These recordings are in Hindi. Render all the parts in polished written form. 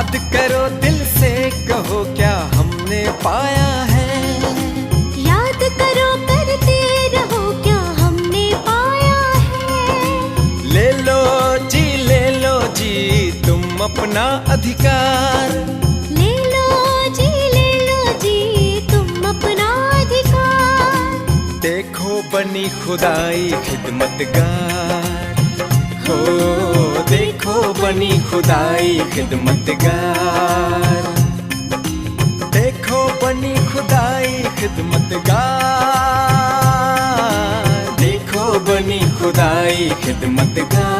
याद करो दिल से, कहो क्या हमने पाया है। याद करो करते रहो क्या हमने पाया है। ले लो जी तुम अपना अधिकार। ले लो जी तुम अपना अधिकार। देखो बनी खुदाई खिदमतगार, हो देखो बनी खुदाई खिदमतगार। देखो बनी खुदाई खिदमतगार। देखो बनी खुदाई खिदमतगार।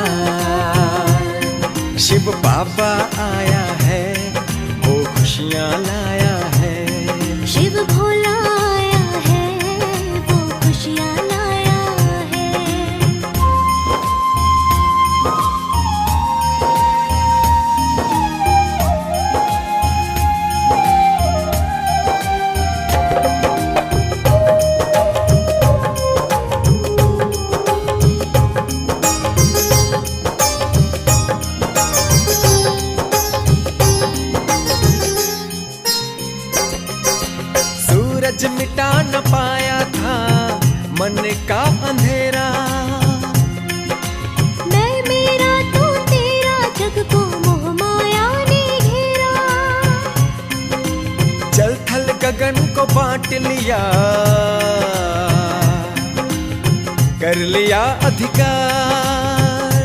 शिव बाबा आया है, वो खुशियाँ लाया है। शिव भोला आया है, वो खुशियाँ लाया है। सूरज मिटा न पाया था मन का अंधेरा। मैं मेरा तू तेरा, जग को मोह माया ने घेरा। जल थल गगन को बांट लिया, कर लिया अधिकार।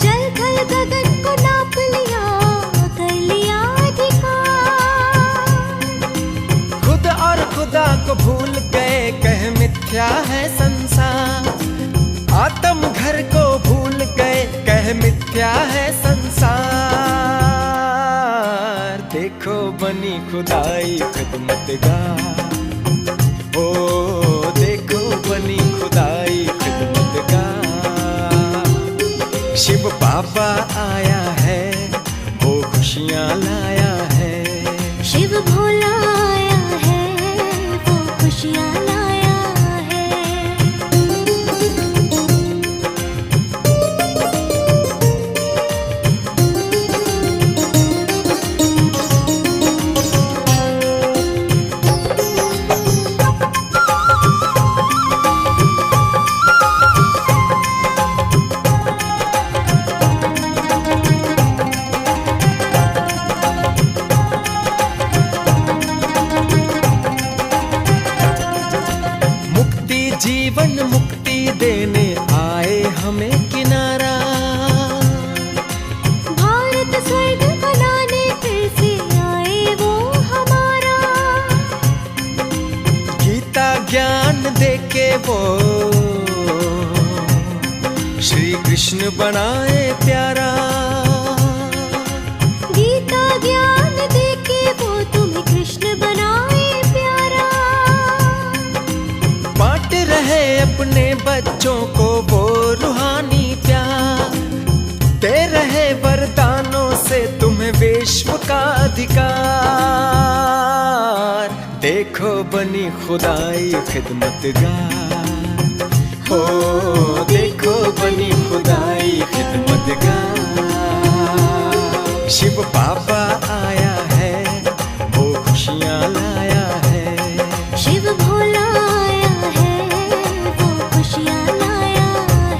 जल थल गगन को नाप लिया, कर लिया अधिकार। खुद और खुदा को भूल गए, कह मिथ्या है संसार। आत्म घर को भूल गए, कह मिथ्या है संसार। देखो बनी खुदाई खिदमतगार, ओ देखो बनी खुदाई खिदमतगार। शिव बाबा आया है, वो खुशियाँ लाया है। शिव भोला आया है, वो खुशियाँ लाया है। जीवन मुक्ति देने आए हमें किनारा। भारत स्वर्ग बनाने फिर से आए वो हमारा। गीता ज्ञान देके वो श्री कृष्ण बनाए प्यारा। गीता ज्ञान देके वो तुम्हें कृष्ण बनाए प्यारा। बांट रहे अपने बच्चों को वो रूहानी प्यार। दे रहे वरदानों से तुम्हें विश्व का अधिकार। देखो बनी खुदाई खिदमतगार, हो देखो बनी खुदाई खिदमतगार। शिव बाबा आया है, वो खुशियाँ लाया है। शिव भोला आया है, वो खुशियाँ लाया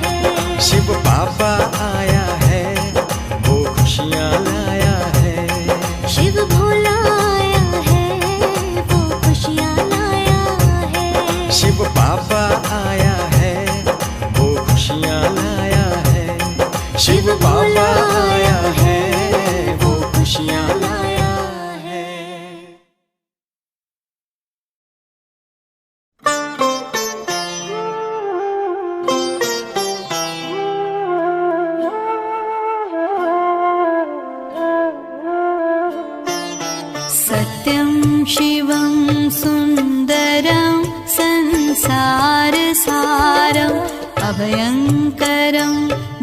है। शिव बाबा आया है, वो खुशियाँ लाया है। शिव भोला आया है, वो खुशियाँ लाया है। शिव बाबा आया है, वो खुशियाँ लाया है। शिव बाबा आया है, वो खुशियाँ लाया है। सत्यं शिवं सुन्दरं संसारसारम् अभयङ्करं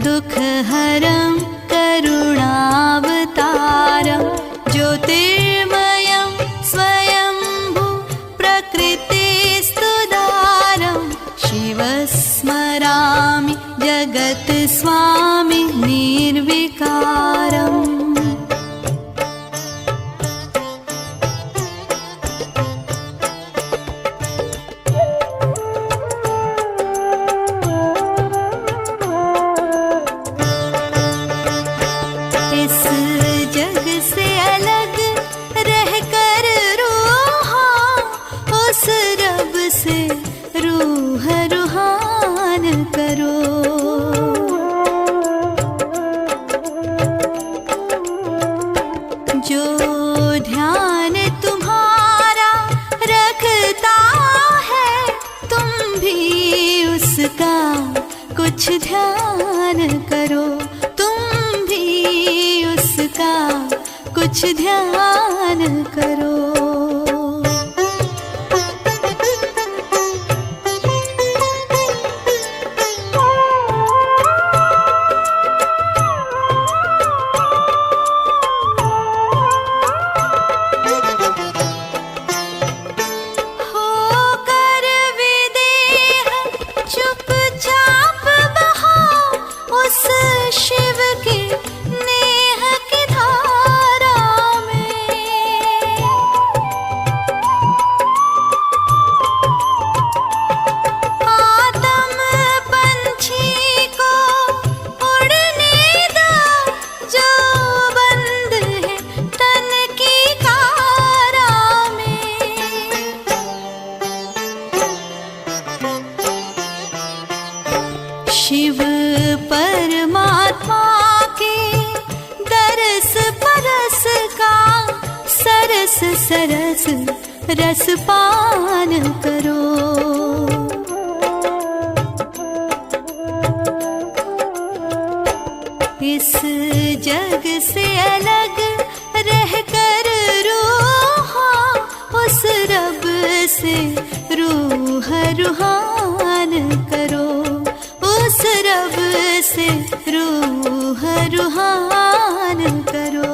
दुःखहरं करुणावतारं ज्योतिर्मयं स्वयंभू प्रकृतिस्तुदारं शिवस्मरामि जगत्स्वामि निर्विकारम्। इस जग से अलग रहकर रूहा उस रब से रूह रूहान करो। जो ध्यान तुम्हारा रखता है तुम भी उसका कुछ ध्यान करो, तुम भी उसका कुछ ध्यान करो। होकर विदेह चुपचाप बहाओ उस शिव के नेह की धारा में। आदम पंछी को उड़ने दो जो बंद है तन की कारा में। शिव परमात्मा के दरस परस का सरस सरस रस पान करो। इस जग से अलग रहकर रूहा उस रब से रूह रूहान करो, उस रब से रूह रूहान करो।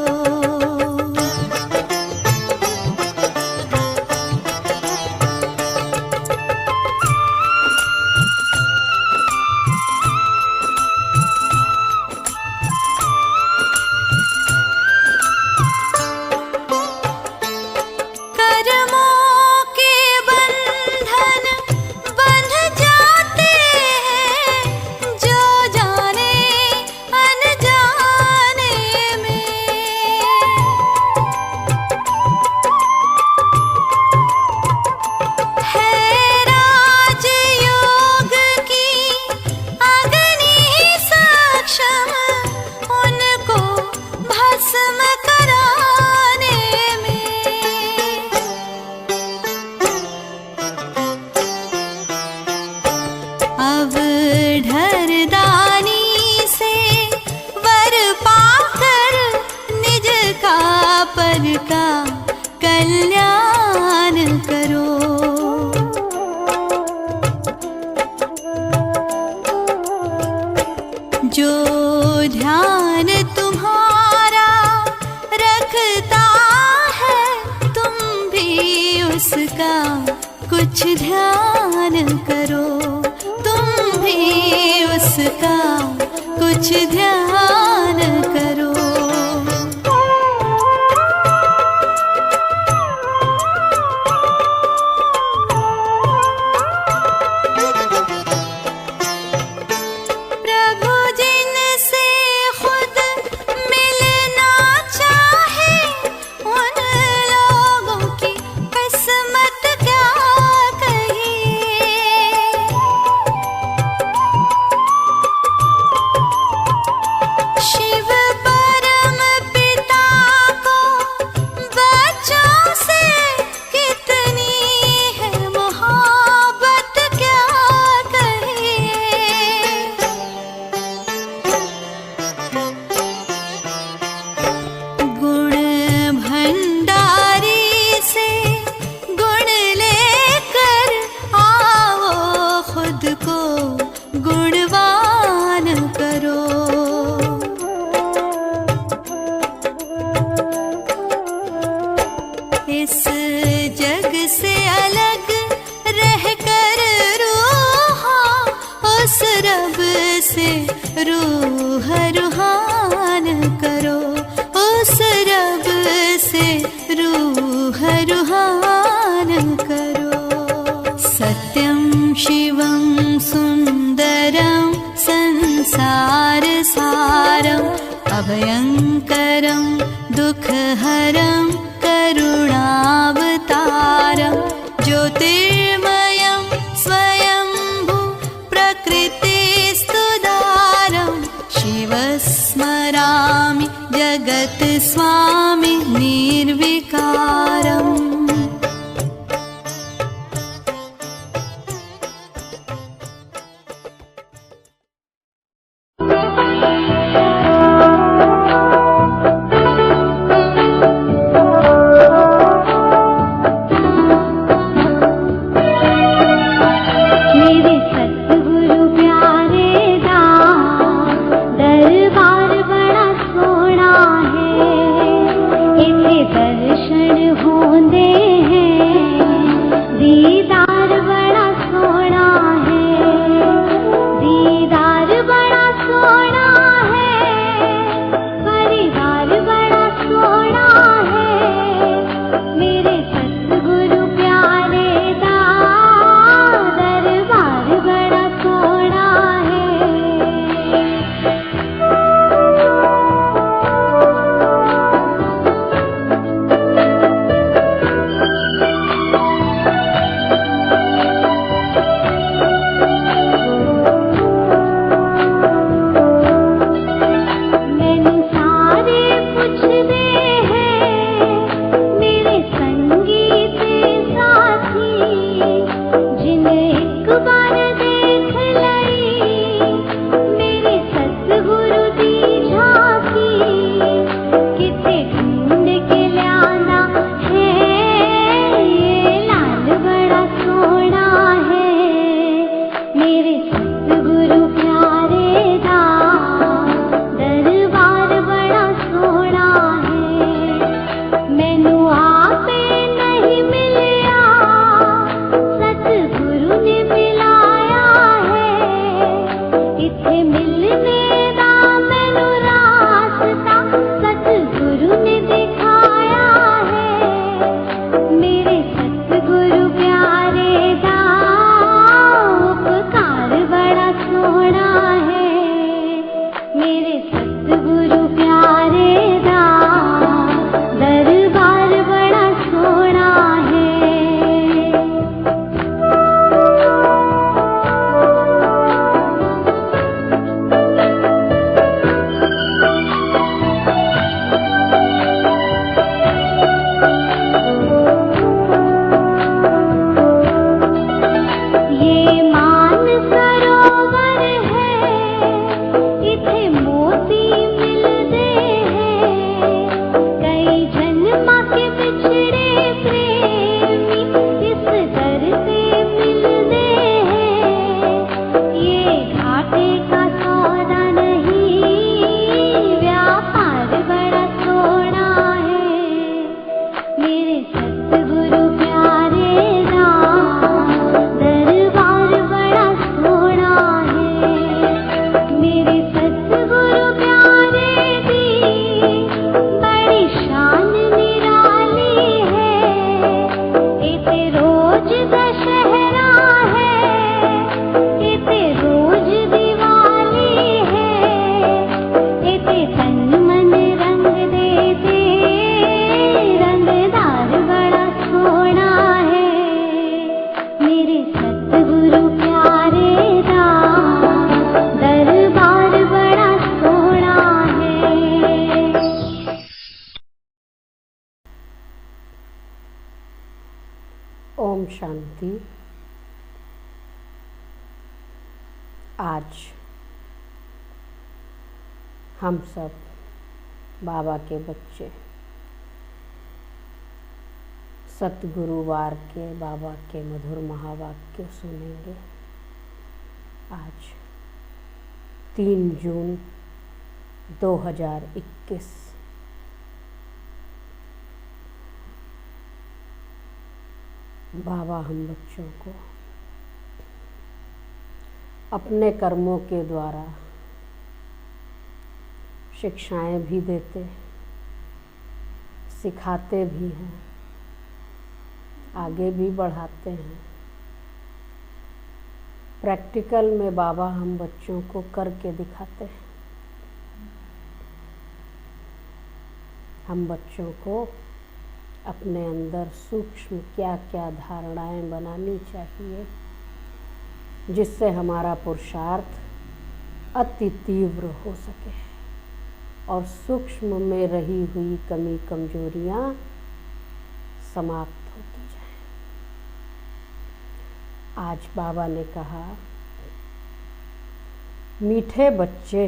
कर्मों के बंधन बंध जाते हैं जो जाने अनजाने में। है राजयोग की अग्नि सक्षम उनको भस्म कराने में। अवढर दानी से वर पाकर निज का पर का कल्याण करो। जो ध्यान तुम्हारा रखता है तुम भी उसका कुछ ध्यान करो, तुम भी उसका कुछ ध्यान करो। प्रभु जिनसे खुद मिलना चाहे उन लोगों की किस्मत क्या कहिए। शङ्करं दुःखहरं करुणावतारं ज्योतिर्मयं स्वयंभू प्रकृतिस्तुदारं शिवस्मरामि जगत्स्वामि निर्विकारम्। ओम शांति। आज हम सब बाबा के बच्चे सतगुरुवार के बाबा के मधुर महावाक्य सुनेंगे। आज 3 जून 2021 बाबा हम बच्चों को अपने कर्मों के द्वारा शिक्षाएं भी देते, सिखाते भी हैं, आगे भी बढ़ाते हैं। प्रैक्टिकल में बाबा हम बच्चों को करके दिखाते हैं। हम बच्चों को अपने अंदर सूक्ष्म क्या क्या धारणाएं बनानी चाहिए जिससे हमारा पुरुषार्थ अति तीव्र हो सके और सूक्ष्म में रही हुई कमी कमजोरियां समाप्त होती जाएं। आज बाबा ने कहा, मीठे बच्चे,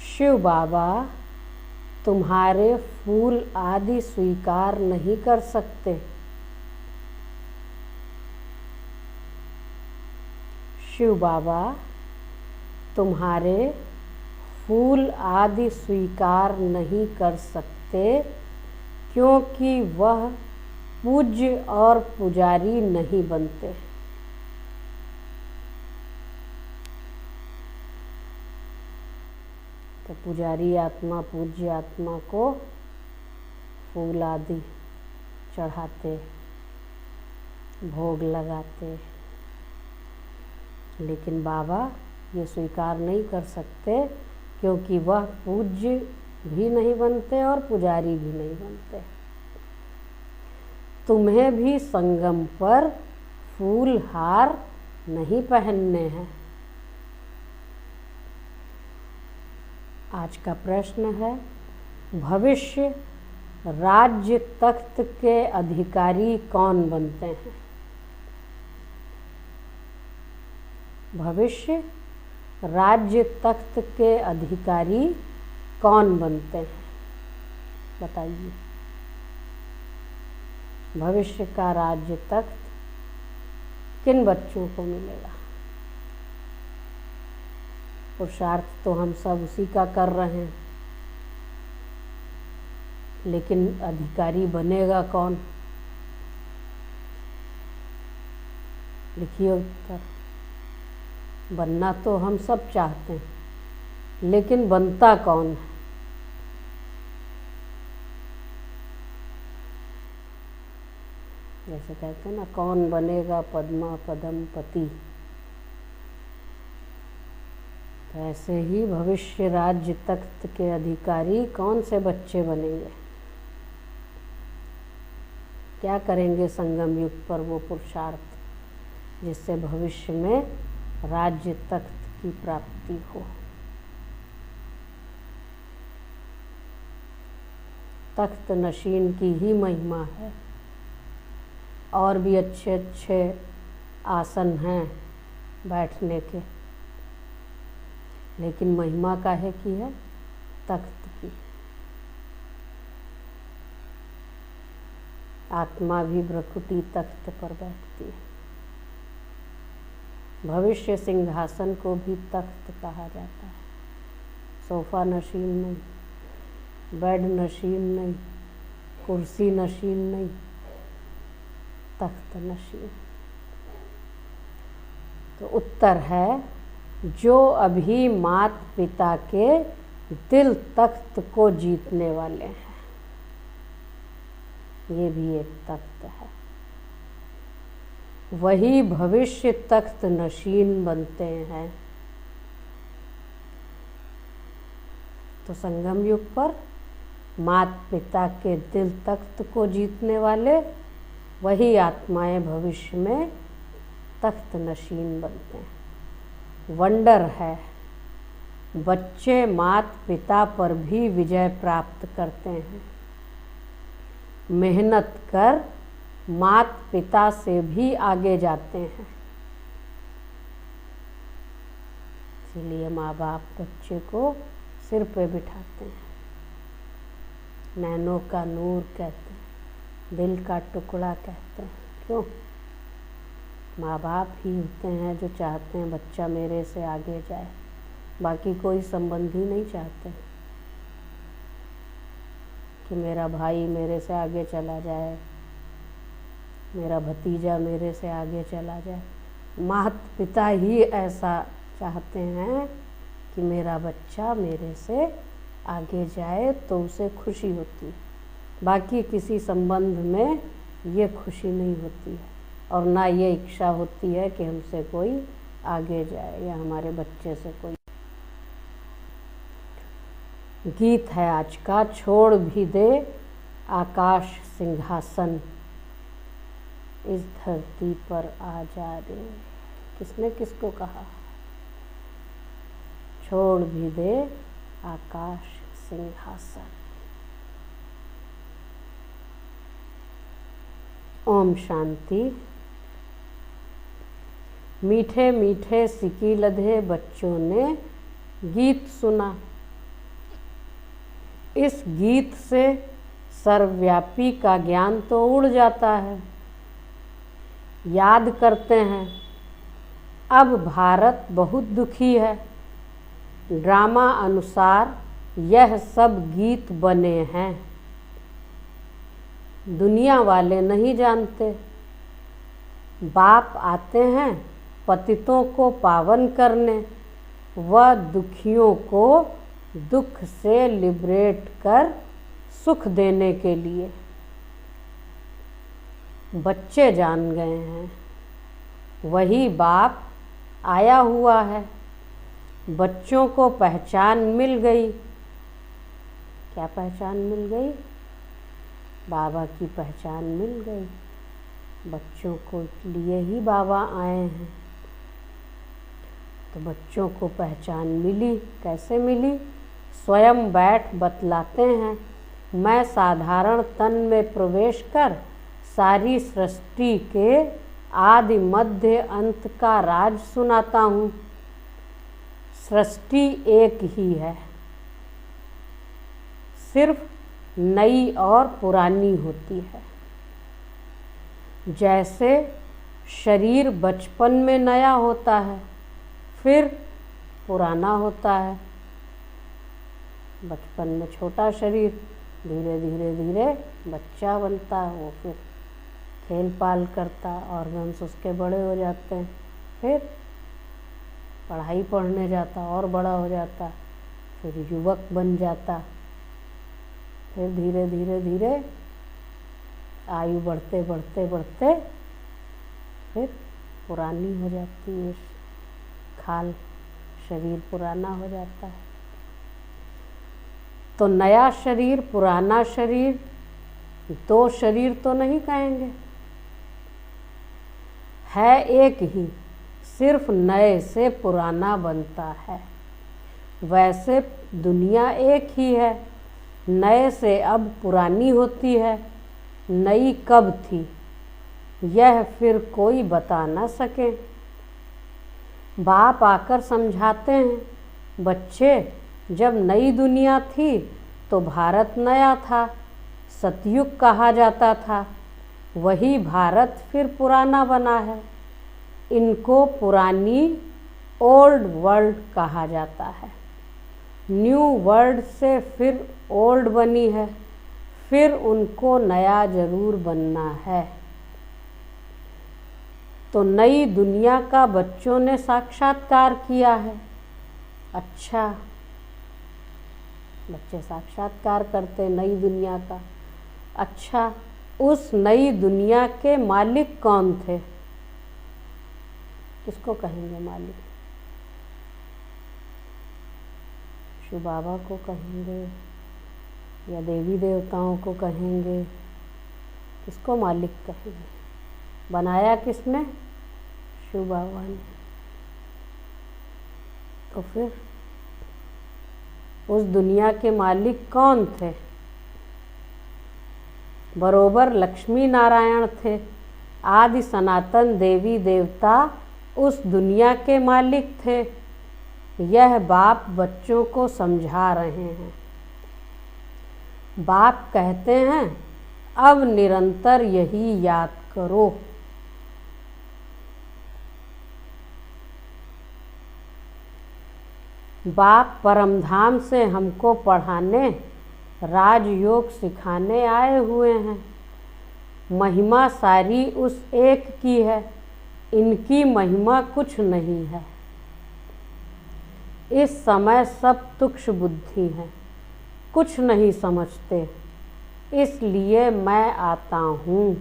शिव बाबा तुम्हारे फूल आदि स्वीकार नहीं कर सकते। शिव बाबा तुम्हारे फूल आदि स्वीकार नहीं कर सकते क्योंकि वह पूज्य और पुजारी नहीं बनते। तो पुजारी आत्मा पूज्य आत्मा को फूल आदि चढ़ाते, भोग लगाते, लेकिन बाबा ये स्वीकार नहीं कर सकते क्योंकि वह पूज्य भी नहीं बनते और पुजारी भी नहीं बनते। तुम्हें भी संगम पर फूल हार नहीं पहनने हैं। आज का प्रश्न है, भविष्य राज्य तख्त के अधिकारी कौन बनते हैं? भविष्य राज्य तख्त के अधिकारी कौन बनते हैं? बताइए। भविष्य का राज्य तख्त किन बच्चों को मिलेगा? पुरुषार्थ तो हम सब उसी का कर रहे हैं, लेकिन अधिकारी बनेगा कौन? लिखिए उत्तर। बनना तो हम सब चाहते हैं, लेकिन बनता कौन है? जैसे कहते हैं ना, कौन बनेगा पद्मा पदम पति। तो ऐसे ही भविष्य राज्य तख्त के अधिकारी कौन से बच्चे बनेंगे? क्या करेंगे संगम युग पर वो पुरुषार्थ जिससे भविष्य में राज्य तख्त की प्राप्ति हो? तख्त नशीन की ही महिमा है। और भी अच्छे अच्छे आसन हैं बैठने के, लेकिन महिमा काहे की है? तख्त की। आत्मा भी भ्रकुटी तख्त पर बैठती है। भविष्य सिंहासन को भी तख्त कहा जाता है। सोफा नशीन नहीं, बेड नशीन नहीं, कुर्सी नशीन नहीं, तख्त नशीन। तो उत्तर है, जो अभी मात पिता के दिल तख्त को जीतने वाले हैं। ये भी एक तख्त है। वही भविष्य तख्त नशीन बनते हैं। तो संगम युग पर मात पिता के दिल तख्त को जीतने वाले वही आत्माएं भविष्य में तख्त नशीन बनते हैं। वंडर है, बच्चे मात पिता पर भी विजय प्राप्त करते हैं। मेहनत कर मात पिता से भी आगे जाते हैं। इसीलिए माँ बाप बच्चे को सिर पे बिठाते हैं। नैनों का नूर कहते हैं, दिल का टुकड़ा कहते हैं। क्यों? माँ बाप ही होते हैं जो चाहते हैं बच्चा मेरे से आगे जाए, बाकी कोई संबंधी नहीं चाहते कि मेरा भाई मेरे से आगे चला जाए, मेरा भतीजा मेरे से आगे चला जाए। माता पिता ही ऐसा चाहते हैं कि मेरा बच्चा मेरे से आगे जाए तो उसे खुशी होती है, बाकी किसी संबंध में ये खुशी नहीं होती है और ना ये इच्छा होती है कि हमसे कोई आगे जाए या हमारे बच्चे से कोई। गीत है आज का, छोड़ भी दे आकाश सिंहासन, इस धरती पर आ जा रे। किसने किसको कहा? छोड़ भी दे आकाश सिंहासन। ओम शांति। मीठे मीठे सिकी लधे बच्चों ने गीत सुना। इस गीत से सर्वव्यापी का ज्ञान तो उड़ जाता है। याद करते हैं, अब भारत बहुत दुखी है। ड्रामा अनुसार यह सब गीत बने हैं। दुनिया वाले नहीं जानते। बाप आते हैं पतितों को पावन करने व दुखियों को दुख से लिबरेट कर सुख देने के लिए। बच्चे जान गए हैं, वही बाप आया हुआ है। बच्चों को पहचान मिल गई। क्या पहचान मिल गई? बाबा की पहचान मिल गई। बच्चों को लिए ही बाबा आए हैं, तो बच्चों को पहचान मिली। कैसे मिली? स्वयं बैठ बतलाते हैं, मैं साधारण तन में प्रवेश कर सारी सृष्टि के आदि मध्य अंत का राज सुनाता हूँ। सृष्टि एक ही है, सिर्फ नई और पुरानी होती है। जैसे शरीर बचपन में नया होता है, फिर पुराना होता है। बचपन में छोटा शरीर, धीरे धीरे धीरे बच्चा बनता है, वो फिर खेल पाल करता, ऑर्गन्स उसके बड़े हो जाते हैं, फिर पढ़ाई पढ़ने जाता और बड़ा हो जाता, फिर युवक बन जाता, फिर धीरे धीरे धीरे आयु बढ़ते बढ़ते बढ़ते फिर पुरानी हो जाती है खाल, शरीर पुराना हो जाता है। तो नया शरीर पुराना शरीर, दो शरीर तो नहीं कहेंगे, है एक ही, सिर्फ नए से पुराना बनता है। वैसे दुनिया एक ही है, नए से अब पुरानी होती है। नई कब थी यह फिर कोई बता ना सके। बाप आकर समझाते हैं, बच्चे जब नई दुनिया थी तो भारत नया था, सतयुग कहा जाता था। वही भारत फिर पुराना बना है। इनको पुरानी ओल्ड वर्ल्ड कहा जाता है। न्यू वर्ल्ड से फिर ओल्ड बनी है, फिर उनको नया जरूर बनना है। तो नई दुनिया का बच्चों ने साक्षात्कार किया है। अच्छा, बच्चे साक्षात्कार करते नई दुनिया का। अच्छा, उस नई दुनिया के मालिक कौन थे? किसको कहेंगे मालिक? शिव बाबा को कहेंगे या देवी देवताओं को कहेंगे? किसको मालिक कहेंगे? बनाया किसने? शिव बाबा ने। तो फिर उस दुनिया के मालिक कौन थे? बरोबर लक्ष्मी नारायण थे। आदि सनातन देवी देवता उस दुनिया के मालिक थे। यह बाप बच्चों को समझा रहे हैं। बाप कहते हैं, अब निरंतर यही याद करो। बाप परमधाम से हमको पढ़ाने, राजयोग सिखाने आए हुए हैं। महिमा सारी उस एक की है, इनकी महिमा कुछ नहीं है। इस समय सब तुक्ष बुद्धि है, कुछ नहीं समझते, इसलिए मैं आता हूँ।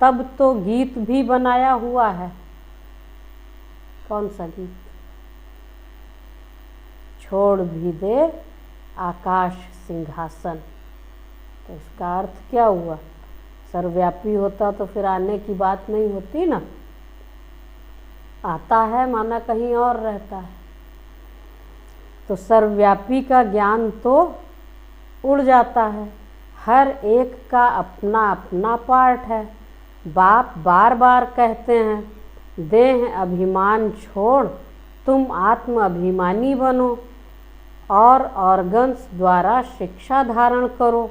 तब तो गीत भी बनाया हुआ है। कौन सा गीत? छोड़ भी दे आकाश सिंहासन। तो इसका अर्थ क्या हुआ? सर्वव्यापी होता तो फिर आने की बात नहीं होती ना। आता है माना कहीं और रहता है। तो सर्वव्यापी का ज्ञान तो उड़ जाता है। हर एक का अपना अपना पार्ट है। बाप बार बार कहते हैं, देह अभिमान छोड़ तुम आत्म अभिमानी बनो और ऑर्गन्स द्वारा शिक्षा धारण करो।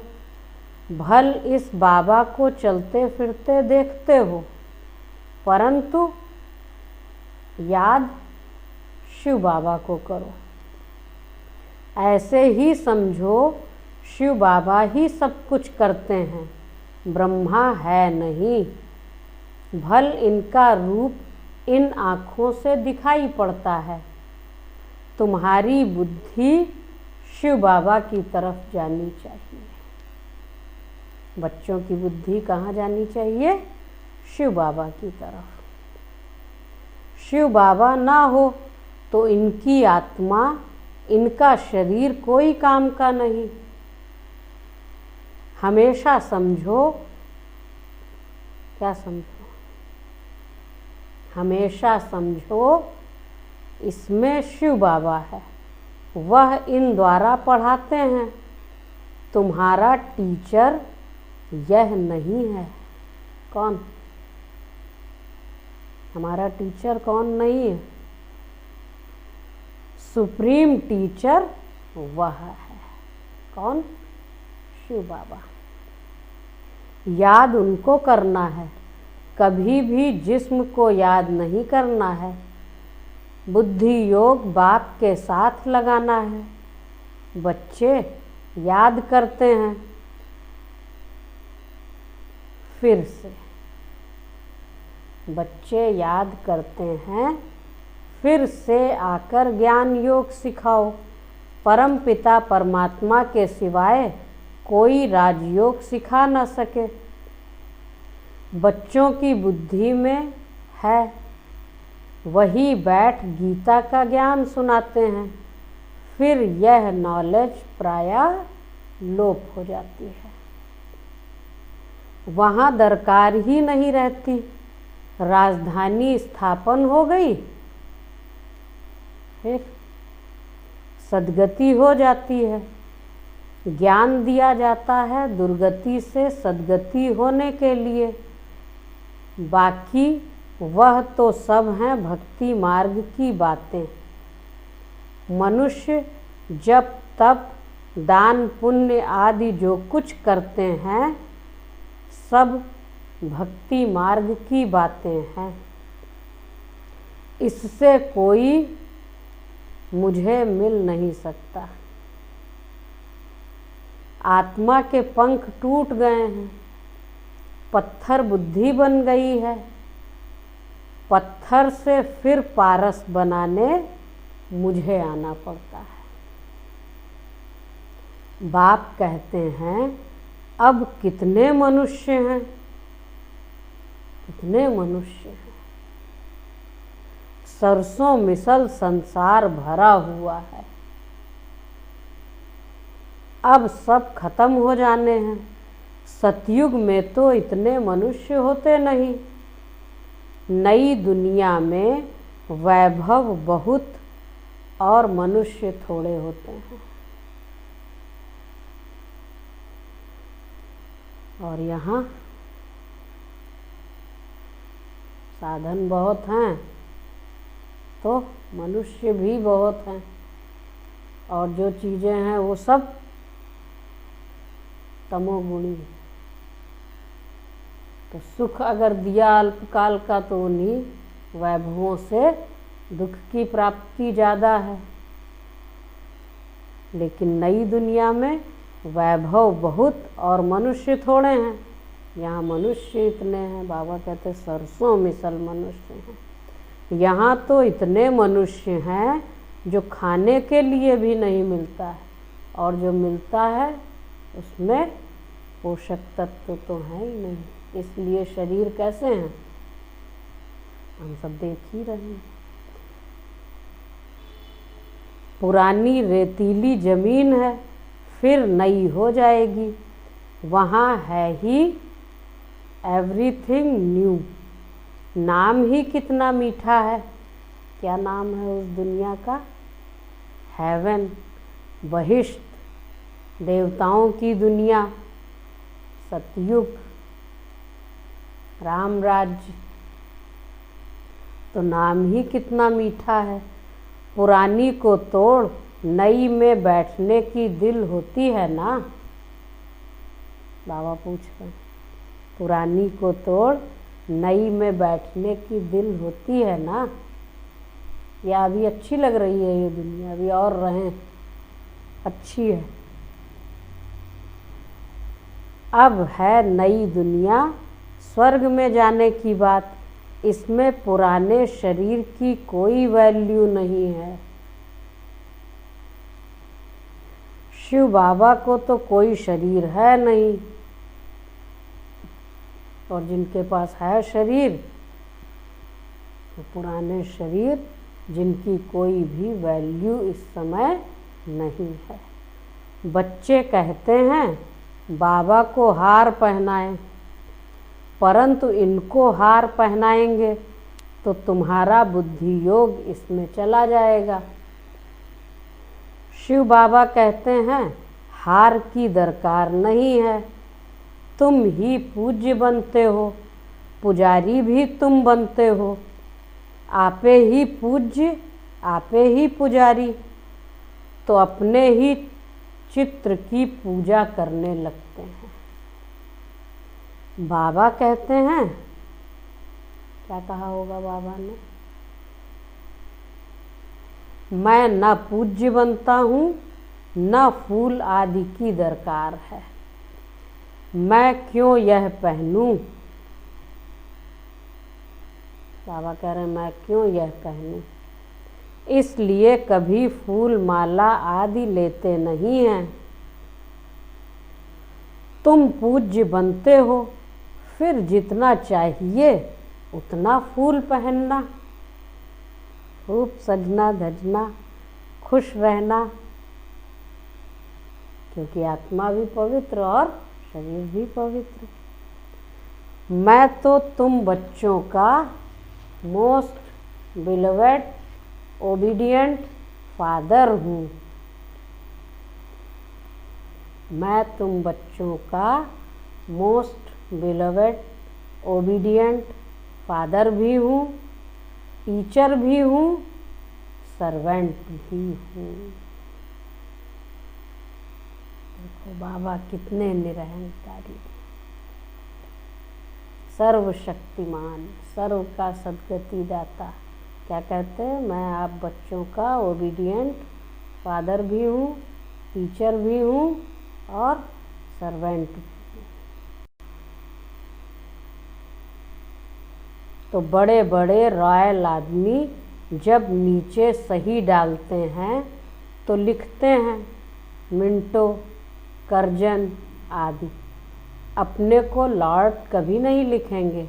भल इस बाबा को चलते फिरते देखते हो, परंतु याद शिव बाबा को करो। ऐसे ही समझो शिव बाबा ही सब कुछ करते हैं, ब्रह्मा है नहीं। भल इनका रूप इन आँखों से दिखाई पड़ता है। तुम्हारी बुद्धि शिव बाबा की तरफ जानी चाहिए। बच्चों की बुद्धि कहाँ जानी चाहिए? शिव बाबा की तरफ। शिव बाबा ना हो तो इनकी आत्मा, इनका शरीर कोई काम का नहीं। हमेशा समझो, क्या समझो? हमेशा समझो इसमें शिव बाबा है, वह इन द्वारा पढ़ाते हैं। तुम्हारा टीचर यह नहीं है। कौन? हमारा टीचर कौन नहीं है? सुप्रीम टीचर वह है। कौन? शिव बाबा। याद उनको करना है, कभी भी जिस्म को याद नहीं करना है। बुद्धि योग बाप के साथ लगाना है। बच्चे याद करते हैं, फिर से बच्चे याद करते हैं, फिर से आकर ज्ञान योग सिखाओ। परम पिता परमात्मा के सिवाय कोई राजयोग सिखा न सके। बच्चों की बुद्धि में है, वही बैठ गीता का ज्ञान सुनाते हैं। फिर यह नॉलेज प्रायः लोप हो जाती है, वहाँ दरकार ही नहीं रहती। राजधानी स्थापन हो गई, फिर सद्गति हो जाती है। ज्ञान दिया जाता है दुर्गति से सद्गति होने के लिए। बाकी वह तो सब हैं भक्ति मार्ग की बातें। मनुष्य जप तप दान पुण्य आदि जो कुछ करते हैं, सब भक्ति मार्ग की बातें हैं। इससे कोई मुझे मिल नहीं सकता। आत्मा के पंख टूट गए हैं, पत्थर बुद्धि बन गई है। पत्थर से फिर पारस बनाने मुझे आना पड़ता है। बाप कहते हैं, अब कितने मनुष्य हैं, कितने मनुष्य हैं। सरसों मिसल संसार भरा हुआ है, अब सब खत्म हो जाने हैं। सतयुग में तो इतने मनुष्य होते नहीं। नई दुनिया में वैभव बहुत और मनुष्य थोड़े होते हैं। और यहाँ साधन बहुत हैं तो मनुष्य भी बहुत हैं, और जो चीज़ें हैं वो सब तमोगुणी। तो सुख अगर दिया अल्पकाल का तो उन्हीं वैभवों से दुख की प्राप्ति ज़्यादा है। लेकिन नई दुनिया में वैभव बहुत और मनुष्य थोड़े हैं। यहाँ मनुष्य इतने हैं, बाबा कहते सरसों मिसल मनुष्य हैं। यहाँ तो इतने मनुष्य हैं जो खाने के लिए भी नहीं मिलता है, और जो मिलता है उसमें पोषक तत्व तो है ही नहीं। इसलिए शरीर कैसे हैं हम सब देख ही रहे हैं। पुरानी रेतीली जमीन है, फिर नई हो जाएगी। वहाँ है ही एवरीथिंग न्यू। नाम ही कितना मीठा है। क्या नाम है उस दुनिया का? हेवन, बहिष्ट, देवताओं की दुनिया, सतयुग, राम राज्य। तो नाम ही कितना मीठा है। पुरानी को तोड़ नई में बैठने की दिल होती है ना। बाबा पूछ रहे हैं, पुरानी को तोड़ नई में बैठने की दिल होती है ना। या अभी अच्छी लग रही है ये दुनिया, अभी और रहें, अच्छी है। अब है नई दुनिया, स्वर्ग में जाने की बात। इसमें पुराने शरीर की कोई वैल्यू नहीं है। शिव बाबा को तो कोई शरीर है नहीं, और जिनके पास है शरीर, तो पुराने शरीर जिनकी कोई भी वैल्यू इस समय नहीं है। बच्चे कहते हैं बाबा को हार पहनाएं, परंतु इनको हार पहनाएंगे तो तुम्हारा बुद्धि योग इसमें चला जाएगा। शिव बाबा कहते हैं हार की दरकार नहीं है, तुम ही पूज्य बनते हो, पुजारी भी तुम बनते हो। आपे ही पूज्य, आपे ही पुजारी, तो अपने ही चित्र की पूजा करने लगते हैं। बाबा कहते हैं, क्या कहा होगा बाबा ने? मैं न पूज्य बनता हूँ, न फूल आदि की दरकार है। मैं क्यों यह पहनूं? बाबा कह रहे हैं मैं क्यों यह पहनूं? इसलिए कभी फूल माला आदि लेते नहीं हैं। तुम पूज्य बनते हो, फिर जितना चाहिए उतना फूल पहनना, खूब सजना धजना, खुश रहना, क्योंकि आत्मा भी पवित्र और शरीर भी पवित्र। मैं तो तुम बच्चों का मोस्ट बिलवेड ओबीडियंट फादर हूँ। मैं तुम बच्चों का मोस्ट बिलवेड ओबीडियंट फादर भी हूँ, टीचर भी हूँ, सर्वेंट भी हूँ। देखो बाबा कितने निरहंकारी, सर्वशक्तिमान, सर्व का सद्गति दाता। क्या कहते हैं? मैं आप बच्चों का ओबीडियंट फादर भी हूँ, टीचर भी हूँ और सर्वेंट भी हूँ। तो बड़े बड़े रॉयल आदमी जब नीचे सही डालते हैं तो लिखते हैं मिंटो, कर्जन आदि। अपने को लॉर्ड कभी नहीं लिखेंगे।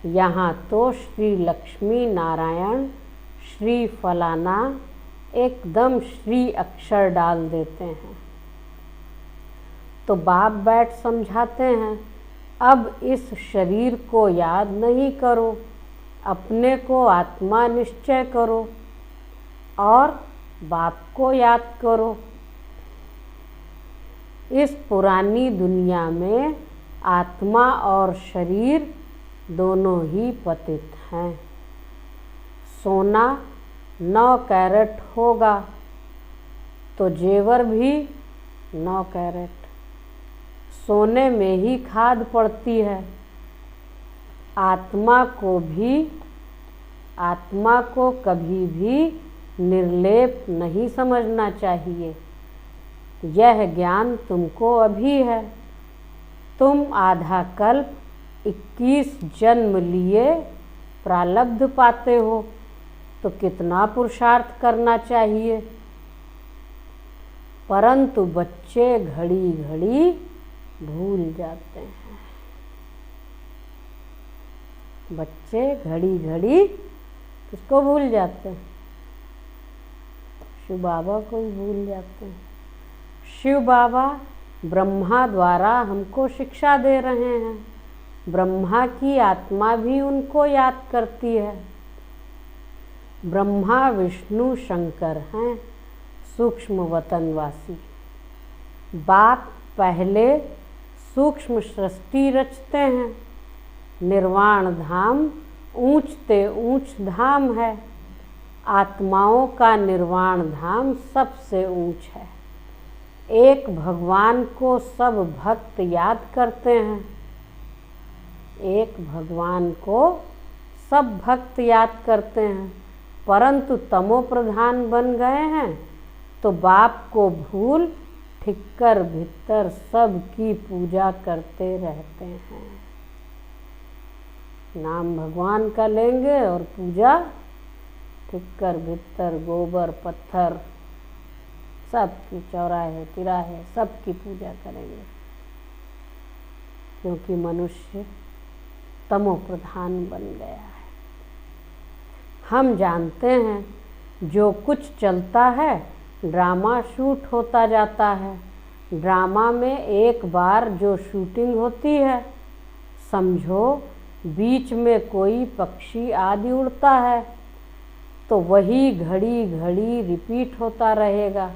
यहाँ तो श्री लक्ष्मी नारायण, श्री फलाना, एकदम श्री अक्षर डाल देते हैं। तो बाप बैठ समझाते हैं, अब इस शरीर को याद नहीं करो, अपने को आत्मा निश्चय करो और बाप को याद करो। इस पुरानी दुनिया में आत्मा और शरीर दोनों ही पतित हैं। सोना 9 कैरेट होगा तो जेवर भी 9 कैरेट। सोने में ही खाद पड़ती है। आत्मा को कभी भी निर्लेप नहीं समझना चाहिए। यह ज्ञान तुमको अभी है। तुम आधा कल्प 21 जन्म लिए प्रारब्ध पाते हो, तो कितना पुरुषार्थ करना चाहिए। परंतु बच्चे घड़ी घड़ी भूल जाते हैं। बच्चे घड़ी घड़ी किसको भूल जाते हैं? शिव बाबा को ही भूल जाते हैं। शिव बाबा ब्रह्मा द्वारा हमको शिक्षा दे रहे हैं। ब्रह्मा की आत्मा भी उनको याद करती है। ब्रह्मा विष्णु शंकर हैं सूक्ष्म वतनवासी। बाप पहले सूक्ष्म सृष्टि रचते हैं। निर्वाण धाम ऊंचते ऊंच धाम है। आत्माओं का निर्वाण धाम सबसे ऊंच है। एक भगवान को सब भक्त याद करते हैं। एक भगवान को सब भक्त याद करते हैं, परंतु तमो प्रधान बन गए हैं तो बाप को भूल ठिक्कर भीतर सबकी पूजा करते रहते हैं। नाम भगवान का लेंगे और पूजा ठिक्कर भीतर गोबर पत्थर सबकी, चौराहे तिराहे सबकी पूजा करेंगे, क्योंकि मनुष्य तमो प्रधान बन गया है। हम जानते हैं जो कुछ चलता है ड्रामा शूट होता जाता है। ड्रामा में एक बार जो शूटिंग होती है, समझो बीच में कोई पक्षी आदि उड़ता है तो वही घड़ी घड़ी रिपीट होता रहेगा।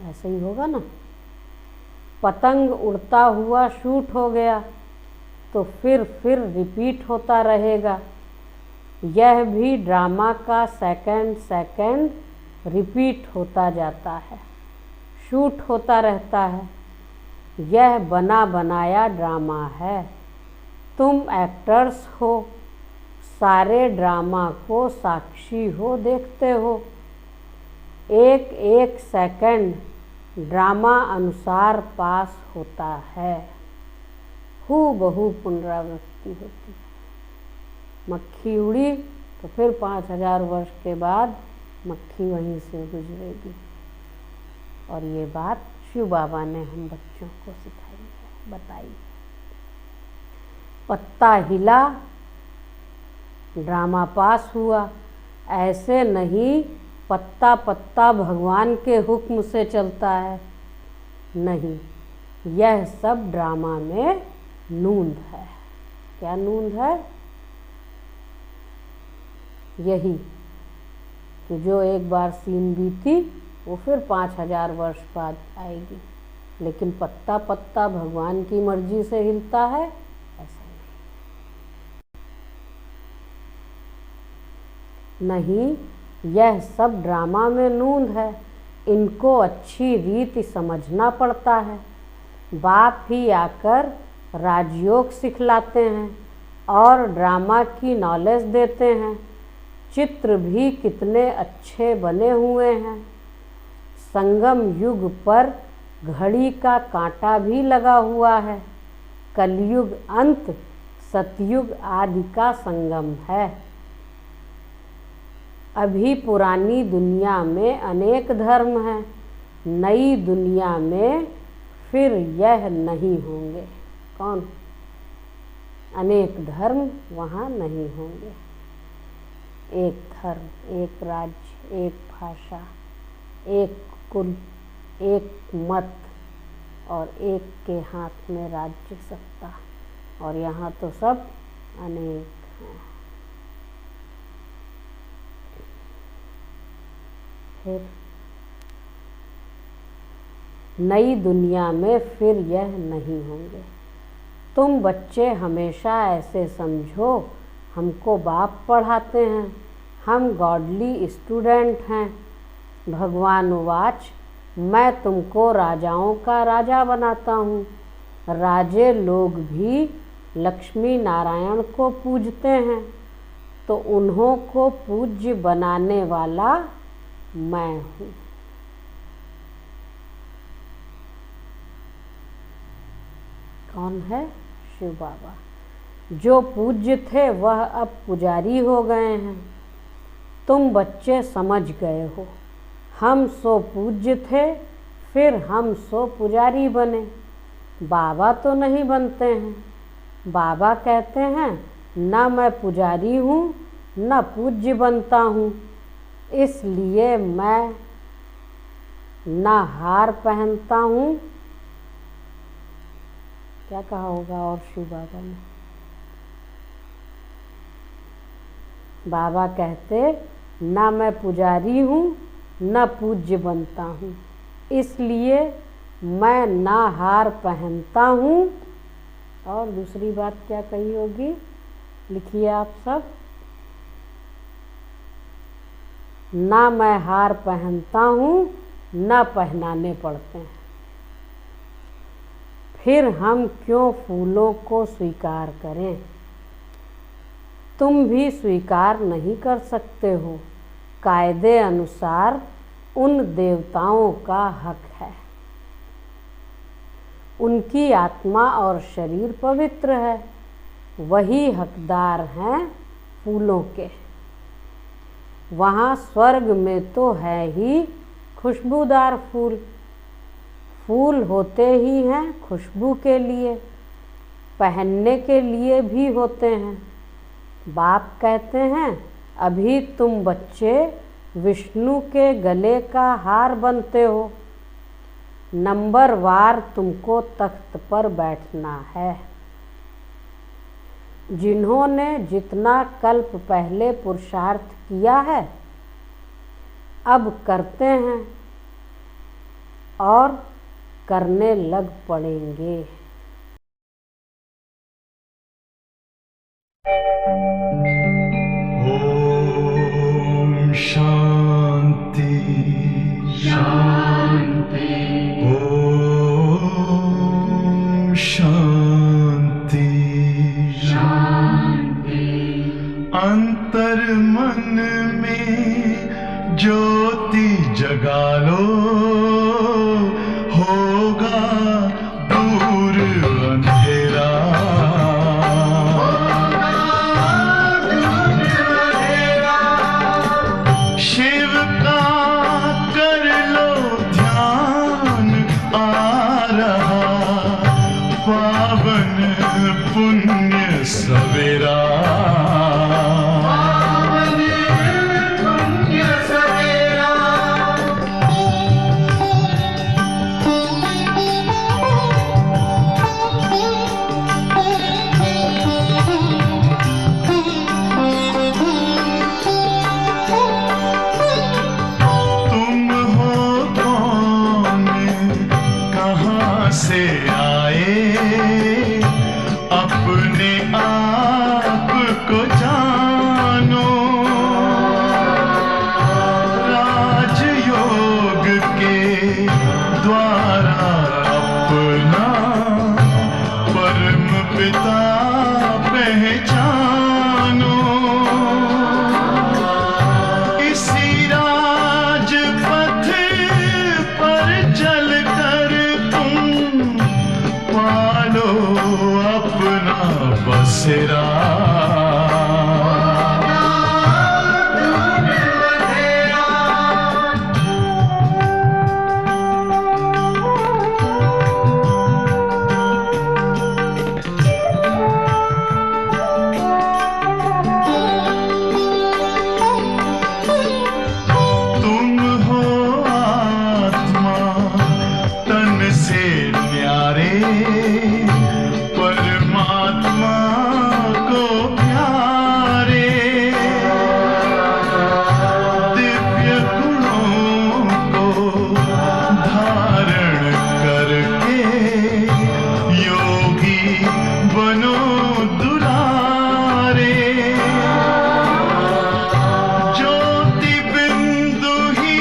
ऐसे ही होगा ना। पतंग उड़ता हुआ शूट हो गया तो फिर रिपीट होता रहेगा। यह भी ड्रामा का सेकंड रिपीट होता जाता है, शूट होता रहता है। यह बना बनाया ड्रामा है। तुम एक्टर्स हो, सारे ड्रामा को साक्षी हो, देखते हो। एक एक सेकंड ड्रामा अनुसार पास होता है, हूबहू पुनरावृत्ति होती है। मक्खी उड़ी तो फिर 5000 वर्ष के बाद मक्खी वहीं से गुजरेगी। और ये बात शिव बाबा ने हम बच्चों को सिखाई है, बताई। पत्ता हिला, ड्रामा पास हुआ। ऐसे नहीं पत्ता पत्ता भगवान के हुक्म से चलता है, नहीं। यह सब ड्रामा में नूंद है। क्या नूंद है? यही कि जो एक बार सीन बीती वो फिर 5000 वर्ष बाद आएगी, लेकिन पत्ता पत्ता भगवान की मर्जी से हिलता है, ऐसा नहीं। यह सब ड्रामा में नूंद है। इनको अच्छी रीति समझना पड़ता है। बाप ही आकर राजयोग सिखलाते हैं और ड्रामा की नॉलेज देते हैं। चित्र भी कितने अच्छे बने हुए हैं। संगम युग पर घड़ी का कांटा भी लगा हुआ है। कलयुग अंत, सतयुग आदि का संगम है। अभी पुरानी दुनिया में अनेक धर्म हैं, नई दुनिया में फिर यह नहीं होंगे। कौन? अनेक धर्म वहाँ नहीं होंगे। एक धर्म, एक राज्य, एक भाषा, एक कुल, एक मत और एक के हाथ में राज्य सत्ता। और यहाँ तो सब अनेक हैं। फिर नई दुनिया में फिर यह नहीं होंगे। तुम बच्चे हमेशा ऐसे समझो हमको बाप पढ़ाते हैं, हम गॉडली स्टूडेंट हैं। भगवान उवाच, मैं तुमको राजाओं का राजा बनाता हूँ। राजे लोग भी लक्ष्मी नारायण को पूजते हैं, तो उन्हों को पूज्य बनाने वाला मैं हूँ। कौन है? शिव बाबा। जो पूज्य थे वह अब पुजारी हो गए हैं। तुम बच्चे समझ गए हो। हम सो पूज्य थे, फिर हम सो पुजारी बने। बाबा तो नहीं बनते हैं। बाबा कहते हैं न मैं पुजारी हूँ न पूज्य बनता हूँ, इसलिए मैं न हार पहनता हूँ। क्या कहा होगा और शिव बाबा ने? बाबा कहते ना मैं पुजारी हूँ न पूज्य बनता हूँ, इसलिए मैं ना हार पहनता हूँ। और दूसरी बात क्या कही होगी, लिखिए आप सब। ना मैं हार पहनता हूँ न पहनाने पड़ते हैं। फिर हम क्यों फूलों को स्वीकार करें? तुम भी स्वीकार नहीं कर सकते हो। कायदे अनुसार उन देवताओं का हक है, उनकी आत्मा और शरीर पवित्र है, वही हकदार हैं फूलों के। वहाँ स्वर्ग में तो है ही खुशबूदार फूल, फूल होते ही हैं खुशबू के लिए, पहनने के लिए भी होते हैं। बाप कहते हैं अभी तुम बच्चे विष्णु के गले का हार बनते हो, नंबर वार तुमको तख्त पर बैठना है। जिन्होंने जितना कल्प पहले पुरुषार्थ किया है अब करते हैं और करने लग पड़ेंगे। ओम शांति शांति। ओम शांति शांति। अंतर मन में ज्योति जगा लो, होगा दूर अंधेरा। शिव का कर लो ध्यान, आ रहा पावन पुण्य सवेरा। से आए अपने आप को जानो, राजयोग के द्वारा अपना परम पिता पहचानो। इसी राजपथ पर चलकर पालो अपना बसेरा। तुम हो आत्मा तन से न्यारे, परमात्मा को प्यारे। दिव्य गुणों को धारण करके योगी बनो दुलारे। ज्योति बिंदु ही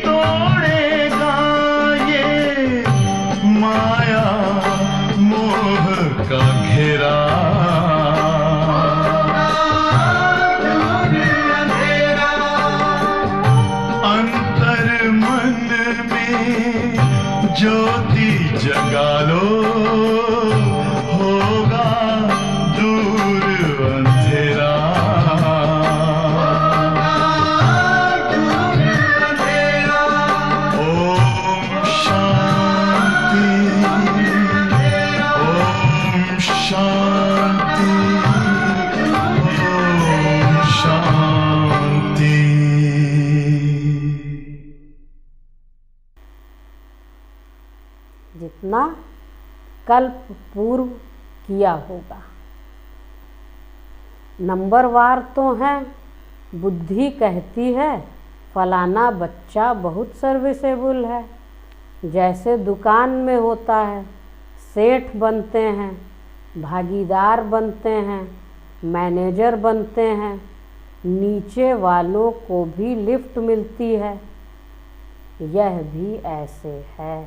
तोड़ेगा ये माया मोह का घेरा। अंतर मन में ज्योति जगा लो, होगा दूर अंधेरा। ओम शांति ओम शांति ओम जितना कल्प पूर्व किया होगा। नंबरवार तो हैं, बुद्धि कहती है फलाना बच्चा बहुत सर्विसेबल है। जैसे दुकान में होता है, सेठ बनते हैं, भागीदार बनते हैं, मैनेजर बनते हैं, नीचे वालों को भी लिफ्ट मिलती है। यह भी ऐसे है,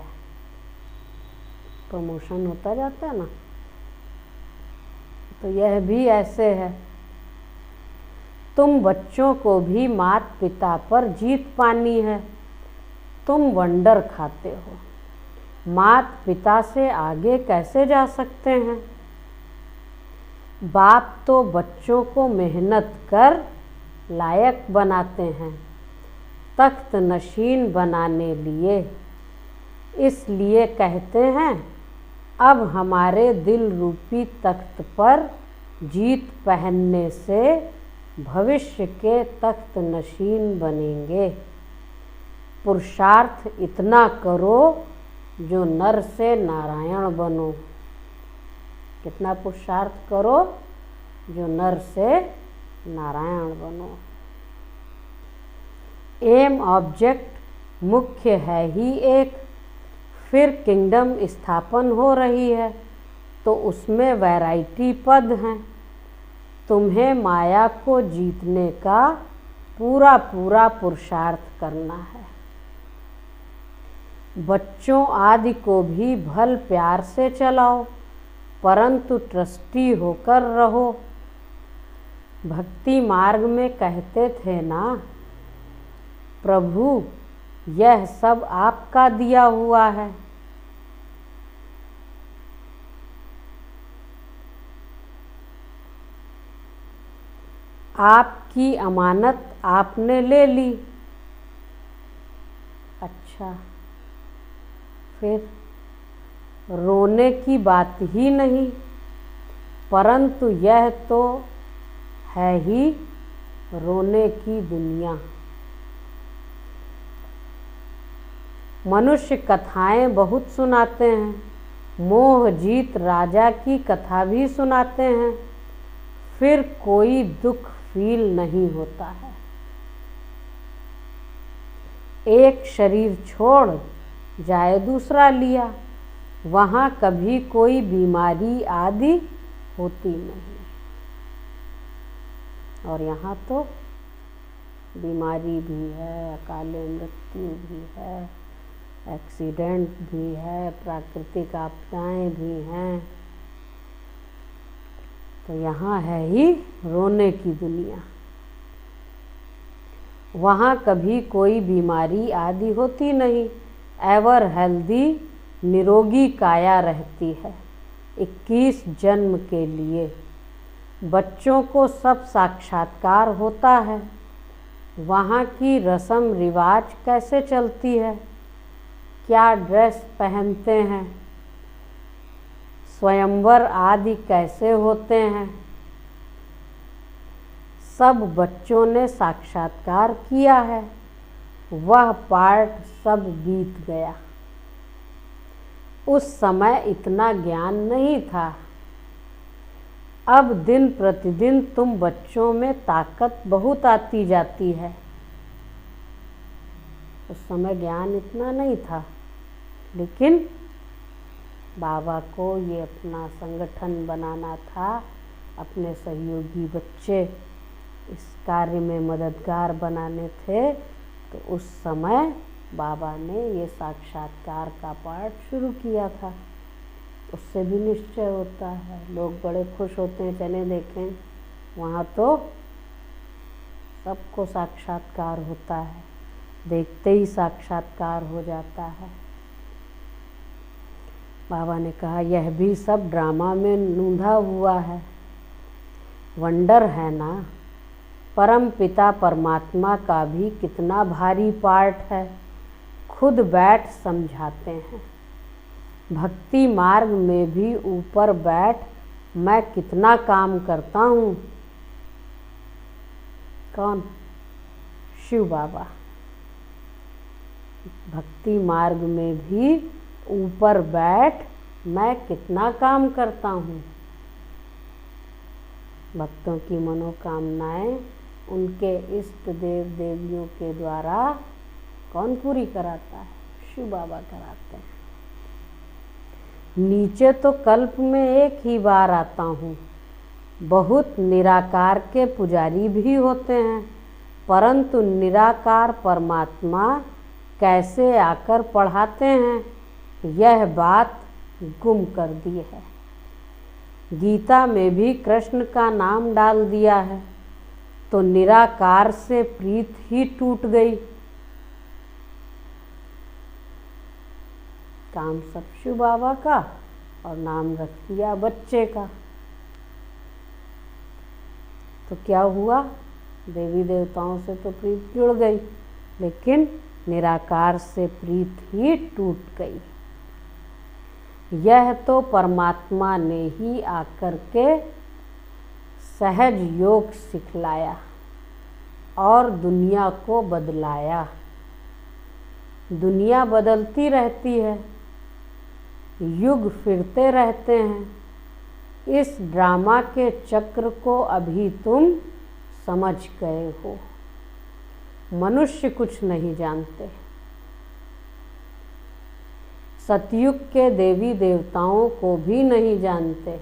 प्रमोशन होता जाता है ना, तो यह भी ऐसे है। तुम बच्चों को भी माता पिता पर जीत पानी है। तुम वंडर खाते हो, माता पिता से आगे कैसे जा सकते हैं? बाप तो बच्चों को मेहनत कर लायक बनाते हैं, तख्त नशीन बनाने लिए। इसलिए कहते हैं अब हमारे दिल रूपी तख्त पर जीत पहनने से भविष्य के तख्त नशीन बनेंगे। पुरुषार्थ इतना करो जो नर से नारायण बनो। कितना पुरुषार्थ करो जो नर से नारायण बनो। एम ऑब्जेक्ट मुख्य है ही एक, फिर किंगडम स्थापन हो रही है तो उसमें वैरायटी पद हैं। तुम्हें माया को जीतने का पूरा पूरा पुरुषार्थ करना है। बच्चों आदि को भी भल प्यार से चलाओ, परंतु ट्रस्टी होकर रहो। भक्ति मार्ग में कहते थे ना, प्रभु यह सब आपका दिया हुआ है। आपकी अमानत आपने ले ली। अच्छा, फिर रोने की बात ही नहीं, परंतु यह तो है ही रोने की दुनिया। मनुष्य कथाएं बहुत सुनाते हैं, मोह जीत राजा की कथा भी सुनाते हैं, फिर कोई दुख फील नहीं होता है। एक शरीर छोड़ जाए दूसरा लिया, वहाँ कभी कोई बीमारी आदि होती नहीं। और यहाँ तो बीमारी भी है, अकाले मृत्यु भी है, एक्सीडेंट भी है, प्राकृतिक आपदाएं भी हैं। तो यहाँ है ही रोने की दुनिया। वहाँ कभी कोई बीमारी आदि होती नहीं, एवर हेल्दी निरोगी काया रहती है 21 जन्म के लिए। बच्चों को सब साक्षात्कार होता है। वहाँ की रस्म रिवाज कैसे चलती है, क्या ड्रेस पहनते हैं, स्वयंवर आदि कैसे होते हैं, सब बच्चों ने साक्षात्कार किया है। वह पार्ट सब बीत गया। उस समय इतना ज्ञान नहीं था। अब दिन प्रतिदिन तुम बच्चों में ताकत बहुत आती जाती है। उस समय ज्ञान इतना नहीं था, लेकिन बाबा को ये अपना संगठन बनाना था, अपने सहयोगी बच्चे इस कार्य में मददगार बनाने थे। तो उस समय बाबा ने ये साक्षात्कार का पाठ शुरू किया था। उससे भी निश्चय होता है, लोग बड़े खुश होते हैं, चले देखें वहाँ तो सबको साक्षात्कार होता है, देखते ही साक्षात्कार हो जाता है। बाबा ने कहा यह भी सब ड्रामा में नूंधा हुआ है, वंडर है ना। परम पिता परमात्मा का भी कितना भारी पार्ट है, खुद बैठ समझाते हैं। भक्ति मार्ग में भी ऊपर बैठ मैं कितना काम करता हूँ। कौन? शिव बाबा। भक्ति मार्ग में भी ऊपर बैठ मैं कितना काम करता हूँ। भक्तों की मनोकामनाएं उनके इष्ट देव देवियों के द्वारा कौन पूरी कराता है? शिव बाबा कराते हैं। नीचे तो कल्प में एक ही बार आता हूँ। बहुत निराकार के पुजारी भी होते हैं, परंतु निराकार परमात्मा कैसे आकर पढ़ाते हैं, यह बात गुम कर दी है। गीता में भी कृष्ण का नाम डाल दिया है, तो निराकार से प्रीत ही टूट गई। काम सब शिव बाबा का और नाम रख दिया बच्चे का। तो क्या हुआ? देवी देवताओं से तो प्रीत जुड़ गई, लेकिन निराकार से प्रीत ही टूट गई। यह तो परमात्मा ने ही आकर के सहज योग सिखलाया और दुनिया को बदलाया। दुनिया बदलती रहती है, युग फिरते रहते हैं। इस ड्रामा के चक्र को अभी तुम समझ गए हो। मनुष्य कुछ नहीं जानते। सतयुग के देवी देवताओं को भी नहीं जानते,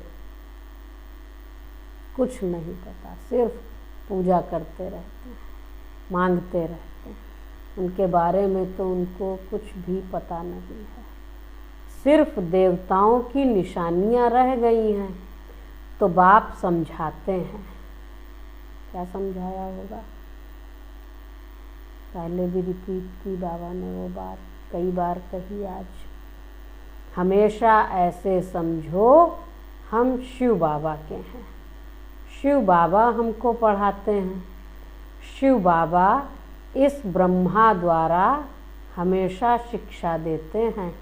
कुछ नहीं पता, सिर्फ पूजा करते रहते हैं, मांगते रहते हैं। उनके बारे में तो उनको कुछ भी पता नहीं है। सिर्फ देवताओं की निशानियां रह गई हैं, तो बाप समझाते हैं। क्या समझाया होगा? पहले भी रिपीट की बाबा ने वो बात, कई बार कही आज। हमेशा ऐसे समझो हम शिव बाबा के हैं। शिव बाबा हमको पढ़ाते हैं। शिव बाबा इस ब्रह्मा द्वारा हमेशा शिक्षा देते हैं।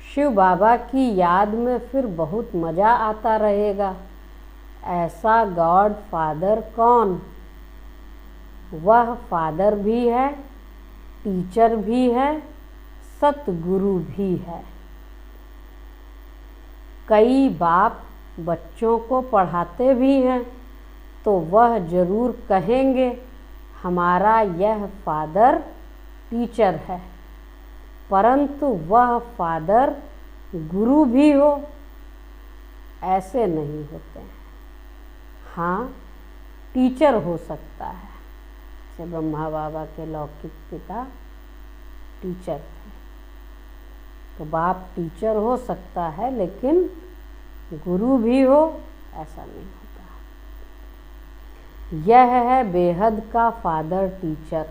शिव बाबा की याद में फिर बहुत मज़ा आता रहेगा। ऐसा गॉड फादर कौन? वह फादर भी है, टीचर भी है, सतगुरु भी है। कई बाप बच्चों को पढ़ाते भी हैं, तो वह ज़रूर कहेंगे हमारा यह फादर टीचर है, परंतु वह फादर गुरु भी हो, ऐसे नहीं होते हैं। हाँ, टीचर हो सकता है, जैसे ब्रह्मा बाबा के लौकिक पिता टीचर थे, तो बाप टीचर हो सकता है, लेकिन गुरु भी हो ऐसा नहीं होता। यह है बेहद का फादर टीचर,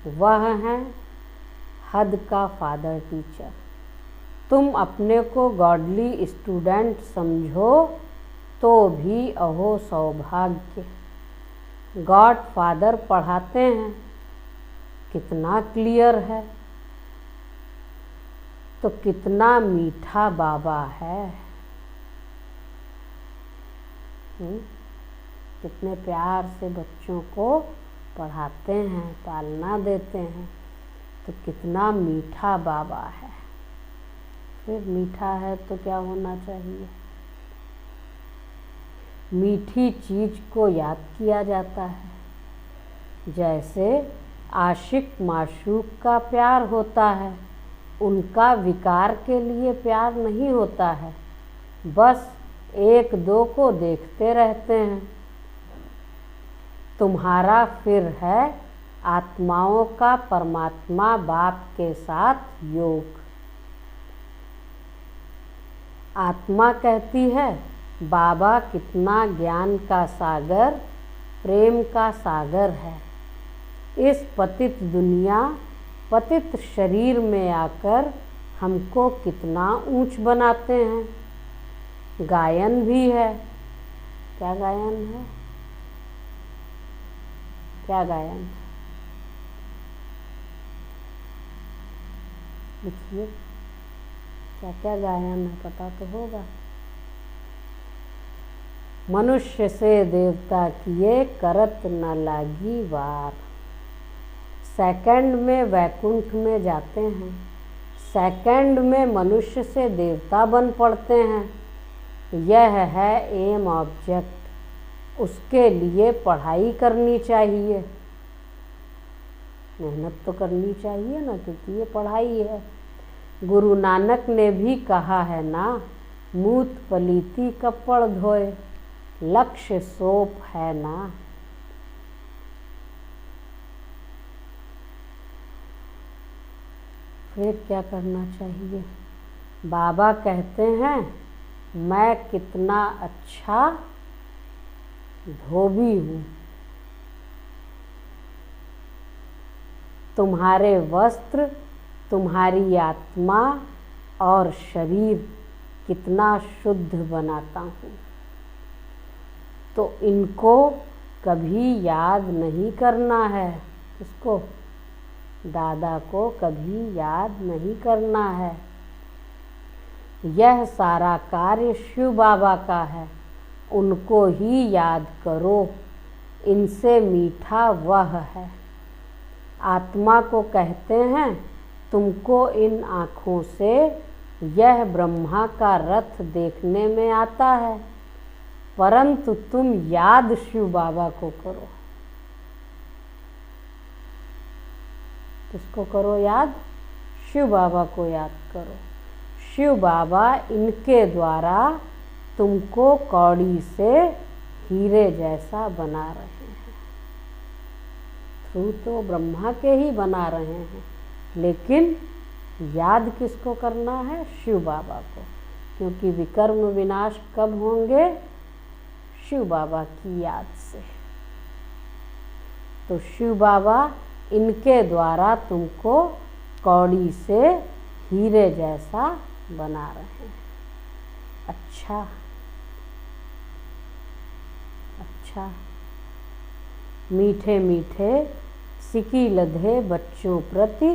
वह है हद का फादर टीचर। तुम अपने को गॉडली स्टूडेंट समझो तो भी अहो सौभाग्य। गॉड फादर पढ़ाते हैं, कितना क्लियर है, तो कितना मीठा बाबा है। कितने प्यार से बच्चों को पढ़ाते हैं, पालना देते हैं, तो कितना मीठा बाबा है। फिर मीठा है तो क्या होना चाहिए? मीठी चीज़ को याद किया जाता है। जैसे आशिक माशूक का प्यार होता है, उनका विकार के लिए प्यार नहीं होता है, बस एक दो को देखते रहते हैं। तुम्हारा फिर है आत्माओं का परमात्मा बाप के साथ योग। आत्मा कहती है बाबा कितना ज्ञान का सागर, प्रेम का सागर है। इस पतित दुनिया, पतित शरीर में आकर हमको कितना ऊंच बनाते हैं। गायन भी है। क्या गायन है? क्या गायन है? लिखिए, क्या क्या गायन है, पता तो होगा। मनुष्य से देवता किए, करत न लागी वार। सेकंड में वैकुंठ में जाते हैं, सेकंड में मनुष्य से देवता बन पड़ते हैं। यह है एम ऑब्जेक्ट। उसके लिए पढ़ाई करनी चाहिए, मेहनत तो करनी चाहिए ना, क्योंकि ये पढ़ाई है। गुरु नानक ने भी कहा है ना, मूत पलीती कपड़ धोए, लक्ष्य सोप है ना। फिर क्या करना चाहिए? बाबा कहते हैं, मैं कितना अच्छा धोबी हूँ, तुम्हारे वस्त्र, तुम्हारी आत्मा और शरीर कितना शुद्ध बनाता हूँ। तो इनको कभी याद नहीं करना है। इसको दादा को कभी याद नहीं करना है। यह सारा कार्य शिव बाबा का है, उनको ही याद करो। इनसे मीठा वह है। आत्मा को कहते हैं, तुमको इन आँखों से यह ब्रह्मा का रथ देखने में आता है, परंतु तुम याद शिव बाबा को करो। किसको करो याद? शिव बाबा को याद करो। शिव बाबा इनके द्वारा तुमको कौड़ी से हीरे जैसा बना रहे हैं। थ्रू तो ब्रह्मा के ही बना रहे हैं, लेकिन याद किसको करना है? शिव बाबा को, क्योंकि विकर्म विनाश कब होंगे? शिव बाबा की याद से। तो शिव बाबा इनके द्वारा तुमको कौड़ी से हीरे जैसा बना रहे हैं। अच्छा अच्छा। मीठे मीठे सिकी लधे बच्चों प्रति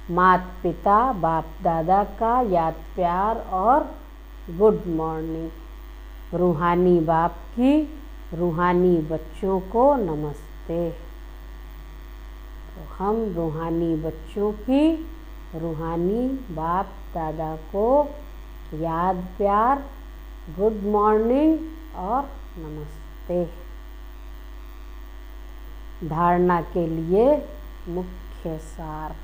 माता पिता बाप दादा का याद प्यार और गुड मॉर्निंग। रूहानी बाप की रूहानी बच्चों को नमस्ते। तो हम रूहानी बच्चों की रूहानी बाप दादा को याद प्यार, गुड मॉर्निंग और नमस्ते। धारणा के लिए मुख्य सार।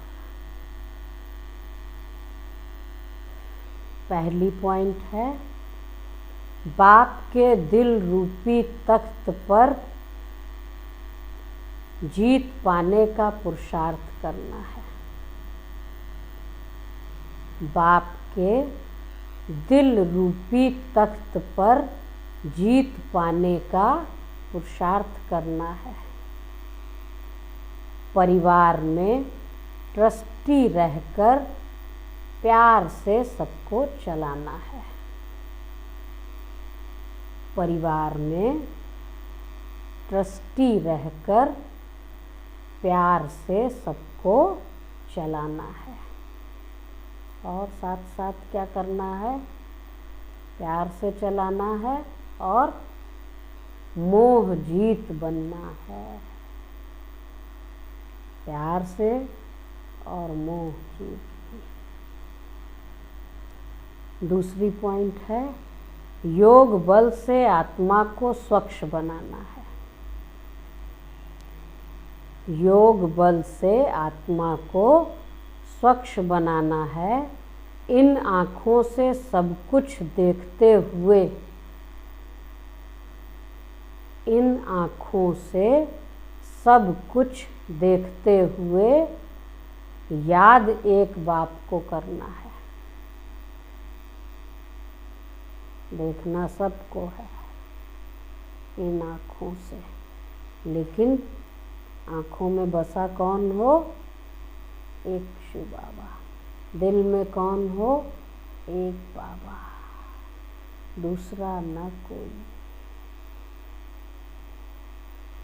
पहली पॉइंट है, बाप के दिल रूपी तख्त पर जीत पाने का पुरुषार्थ करना है। बाप के दिल रूपी तख्त पर जीत पाने का पुरुषार्थ करना है। परिवार में ट्रस्टी रहकर प्यार से सबको चलाना है। परिवार में ट्रस्टी रहकर प्यार से सबको चलाना है। और साथ साथ क्या करना है? प्यार से चलाना है और मोह जीत बनना है। प्यार से और मोह जीत। दूसरी पॉइंट है, योग बल से आत्मा को स्वच्छ बनाना है। योग बल से आत्मा को स्वच्छ बनाना है। इन आँखों से सब कुछ देखते हुए, इन आँखों से सब कुछ देखते हुए याद एक बाप को करना है। देखना सबको है इन आँखों से, लेकिन आँखों में बसा कौन हो? एक शिव बाबा। दिल में कौन हो? एक बाबा, दूसरा न कोई।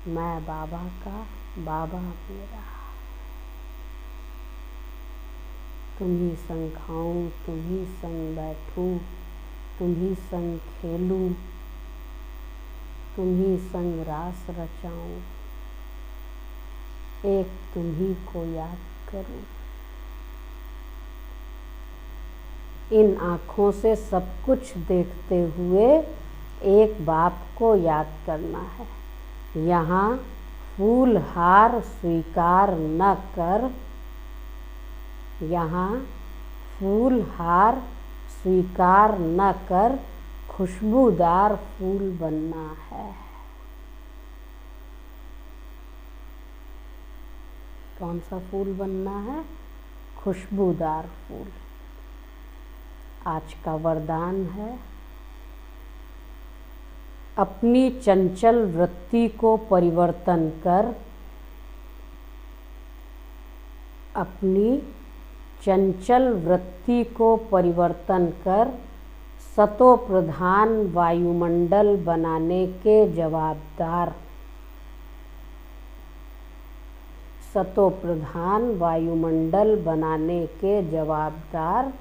मैं बाबा का, बाबा मेरा। तुम्ही संग खाऊं, तुम्ही संग बैठूं, तुम्ही संग खेलूं, तुम्ही संग रास रचाऊं, एक तुम्ही को याद करूं। इन आँखों से सब कुछ देखते हुए एक बाप को याद करना है। यहाँ फूल हार स्वीकार न कर, यहाँ फूल हार स्वीकार न कर खुशबूदार फूल बनना है। कौन सा फूल बनना है? खुशबूदार फूल। आज का वरदान है, अपनी चंचल वृत्ति को परिवर्तन कर, अपनी चंचल वृत्ति को परिवर्तन कर सतो प्रधान वायुमंडल बनाने के जवाबदार, सतो प्रधान वायुमंडल बनाने के जवाबदार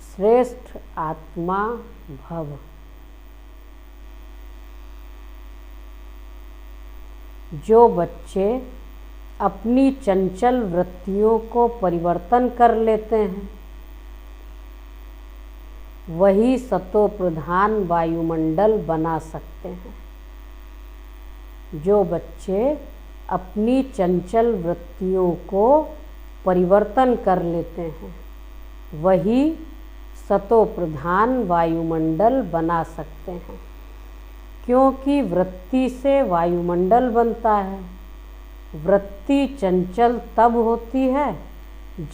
श्रेष्ठ आत्मा भव। जो बच्चे अपनी चंचल वृत्तियों को परिवर्तन कर लेते हैं, वही सतो प्रधान वायुमंडल बना सकते हैं। जो बच्चे अपनी चंचल वृत्तियों को परिवर्तन कर लेते हैं, वही सतो प्रधान वायुमंडल बना सकते हैं। क्योंकि वृत्ति से वायुमंडल बनता है। वृत्ति चंचल तब होती है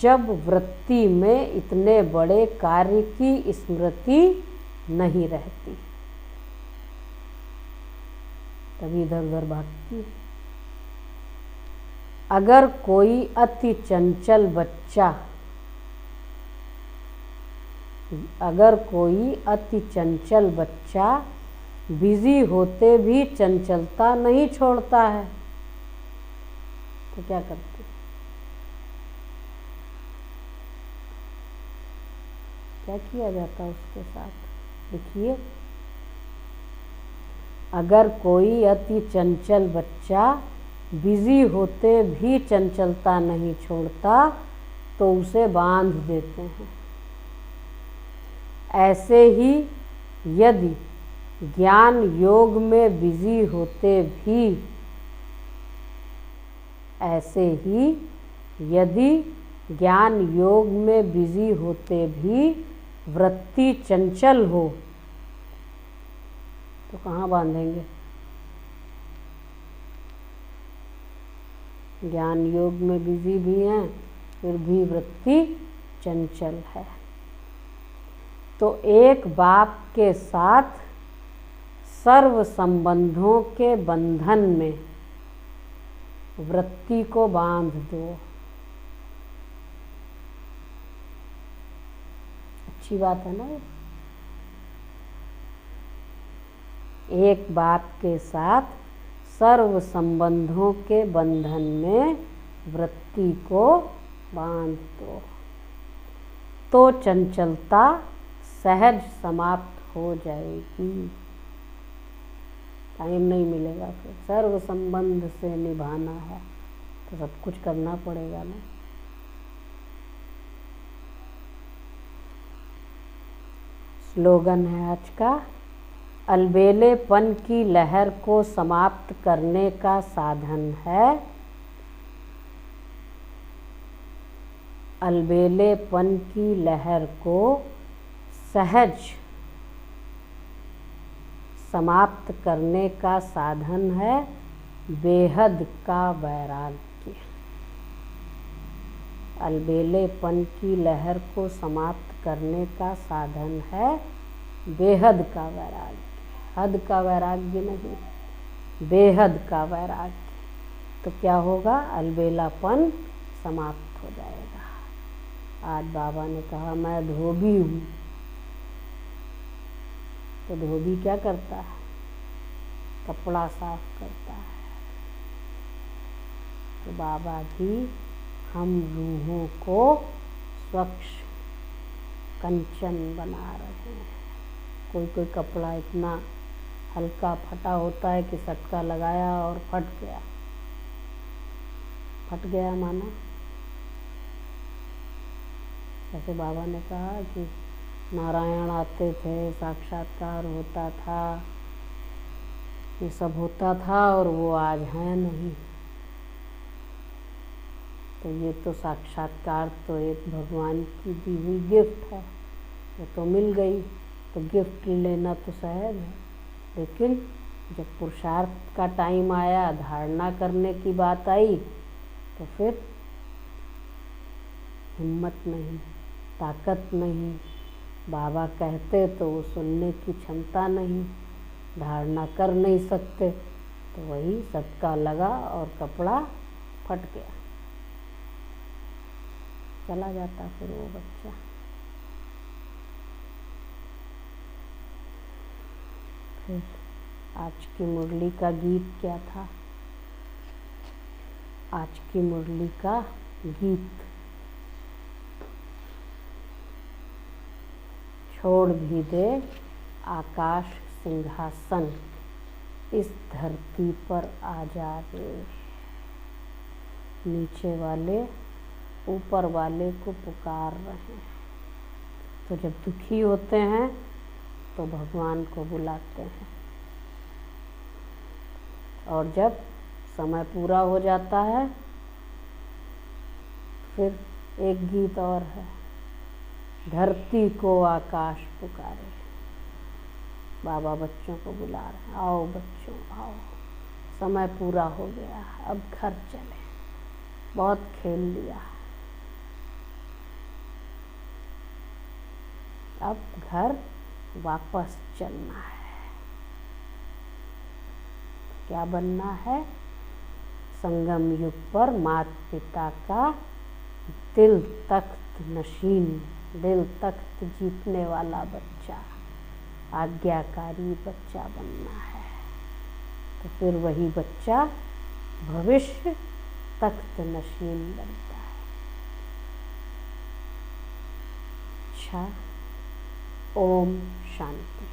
जब वृत्ति में इतने बड़े कार्य की स्मृति नहीं रहती, तभी इधर उधर भागती है। अगर कोई अति चंचल बच्चा, अगर कोई अति चंचल बच्चा बिजी होते भी चंचलता नहीं छोड़ता है, तो क्या करते? क्या किया जाता उसके साथ? देखिए, अगर कोई अति चंचल बच्चा बिजी होते भी चंचलता नहीं छोड़ता, तो उसे बांध देते हैं। ऐसे ही यदि ज्ञान योग में बिजी होते भी, ऐसे ही यदि ज्ञान योग में बिजी होते भी वृत्ति चंचल हो, तो कहाँ बांधेंगे? ज्ञान योग में बिजी भी हैं, फिर भी वृत्ति चंचल है। तो एक बाप के साथ सर्व संबंधों के बंधन में वृत्ति को बांध दो। अच्छी बात है ना? एक बाप के साथ सर्व संबंधों के बंधन में वृत्ति को बांध दो, तो चंचलता सहज समाप्त हो जाएगी। टाइम नहीं मिलेगा, फिर सर्व संबंध से निभाना है तो सब कुछ करना पड़ेगा ना। स्लोगन है आज का, अलबेलेपन की लहर को समाप्त करने का साधन है, अलबेलेपन की लहर को सहज समाप्त करने का साधन है बेहद का वैराग्य। अलबेलेपन की लहर को समाप्त करने का साधन है बेहद का वैराग्य। हद का वैराग्य नहीं, बेहद का वैराग्य। तो क्या होगा? अलबेलापन समाप्त हो जाएगा। आज बाबा ने कहा मैं धोबी हूँ, तो धोबी क्या करता है? कपड़ा साफ करता है। तो बाबा भी हम रूहों को स्वच्छ कंचन बना रहे हैं। कोई कोई कपड़ा इतना हल्का फटा होता है कि सटका लगाया और फट गया। फट गया माना, जैसे बाबा ने कहा कि नारायण आते थे, साक्षात्कार होता था, ये सब होता था, और वो आज है नहीं। तो ये तो साक्षात्कार तो एक भगवान की दी हुई गिफ्ट है, वो तो मिल गई, तो गिफ्ट लेना तो सहज है। लेकिन जब पुरुषार्थ का टाइम आया, धारणा करने की बात आई, तो फिर हिम्मत नहीं, ताकत नहीं, बाबा कहते तो वो सुनने की क्षमता नहीं, धारणा कर नहीं सकते, तो वही सटका लगा और कपड़ा फट गया, चला जाता फिर वो बच्चा। फिर आज की मुरली का गीत क्या था? आज की मुरली का गीत, छोड़ भी दे आकाश सिंहासन, इस धरती पर आ जा रे। नीचे वाले ऊपर वाले को पुकार रहे हैं। तो जब दुखी होते हैं तो भगवान को बुलाते हैं, और जब समय पूरा हो जाता है फिर एक गीत और है, धरती को आकाश पुकारे। बाबा बच्चों को बुला रहे हैं, आओ बच्चों आओ, समय पूरा हो गया, अब घर चले, बहुत खेल लिया, अब घर वापस चलना है। क्या बनना है? संगम युग पर माता पिता का दिल तख्त नशीन, दिल तख्त जीतने वाला बच्चा, आज्ञाकारी बच्चा बनना है। तो फिर वही बच्चा भविष्य तख्त नशीन बनता है। अच्छा, ओम शांति।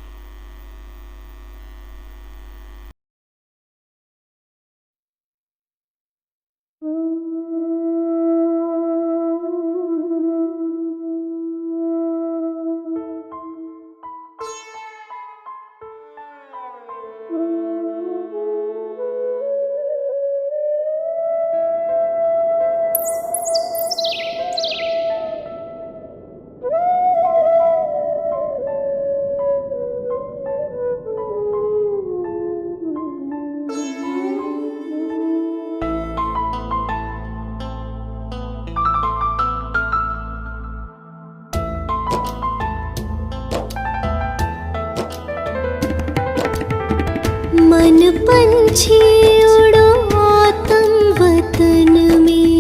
मन पंछी उड़ो आतम वतन में,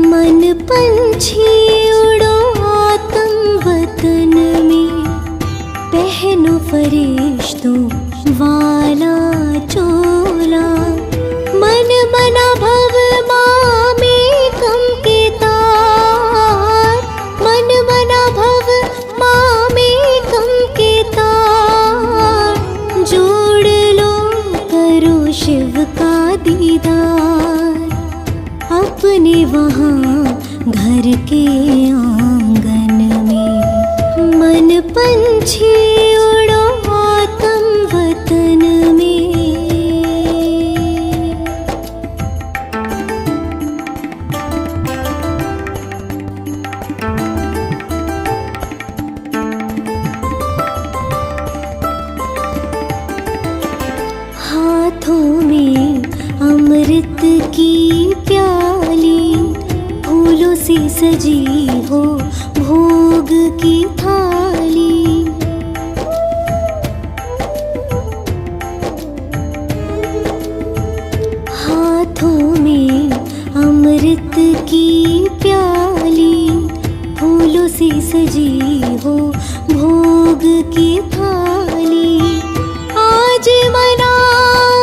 मन पंछी उड़ो आतम वतन में, पहनो फरिश्तों वाला चोला, मन बना भव माँ में कम के तार, मन बना भव माँ में कम के तार, जोड़ लो करो शिव का दीदार, अपने वहाँ घर के आंगन में, मन पंछी उड़ो आतम वतन में। हाथों में अमृत की प्याली, फूलों से सजी हो भोग की थाली, हाथों में अमृत की प्याली, फूलों से सजी हो भोग की थाली, आज मनाओ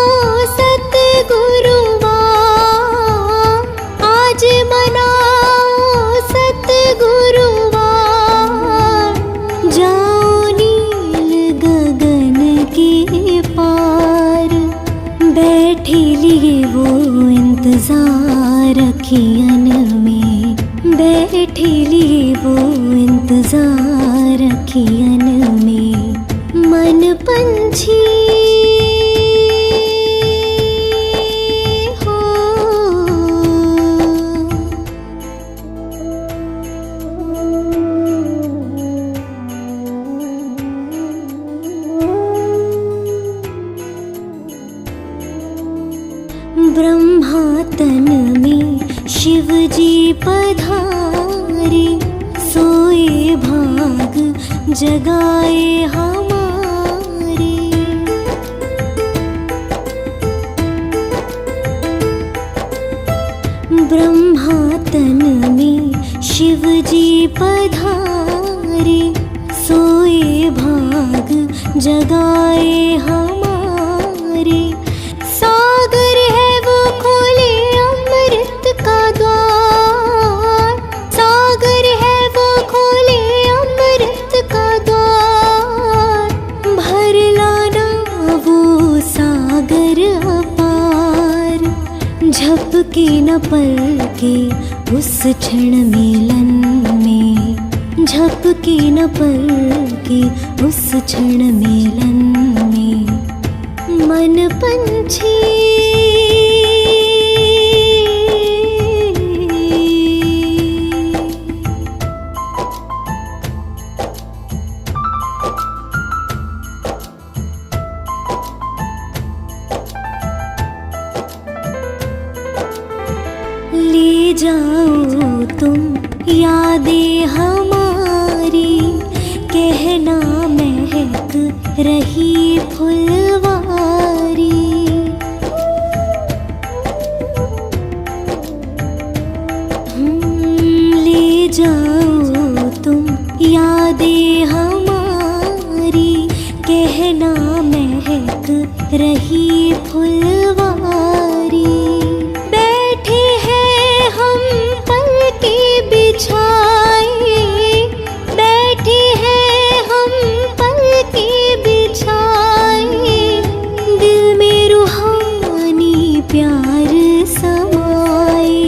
सतगुरुवार, आज मनाओ सतगुरुवार, जाओ नील गगन के पार, बैठ बैठे लिए वो इंतजार अखियन में, बैठे लिए वो इंतजार अखियन में। मन पंछी हो, ब्रह्मा तन में शिव जी पधारे, सोए भाग जगाए हमारे। ब्रह्मा तन में शिव जी पधारे, सोए भाग जगाए हमारे। सागर है वो खोले अमृत का द्वार, सागर है वो खोले अमृत का द्वार। भर लाना वो सागर अपार, झपके न पलके उस क्षण मिलन में, झपके न पलके उस क्षण मिलन में। मन पंछी ले जाओ तुम यादें हमारी, कहना महक रही फुलवारी। ले जाओ तुम यादें हमारी, कहना महक रही फुलवारी। बैठे हैं हम पलके बिछाए, बैठे हैं हम पलके बिछाए। दिल में रूहानी प्यार समाए,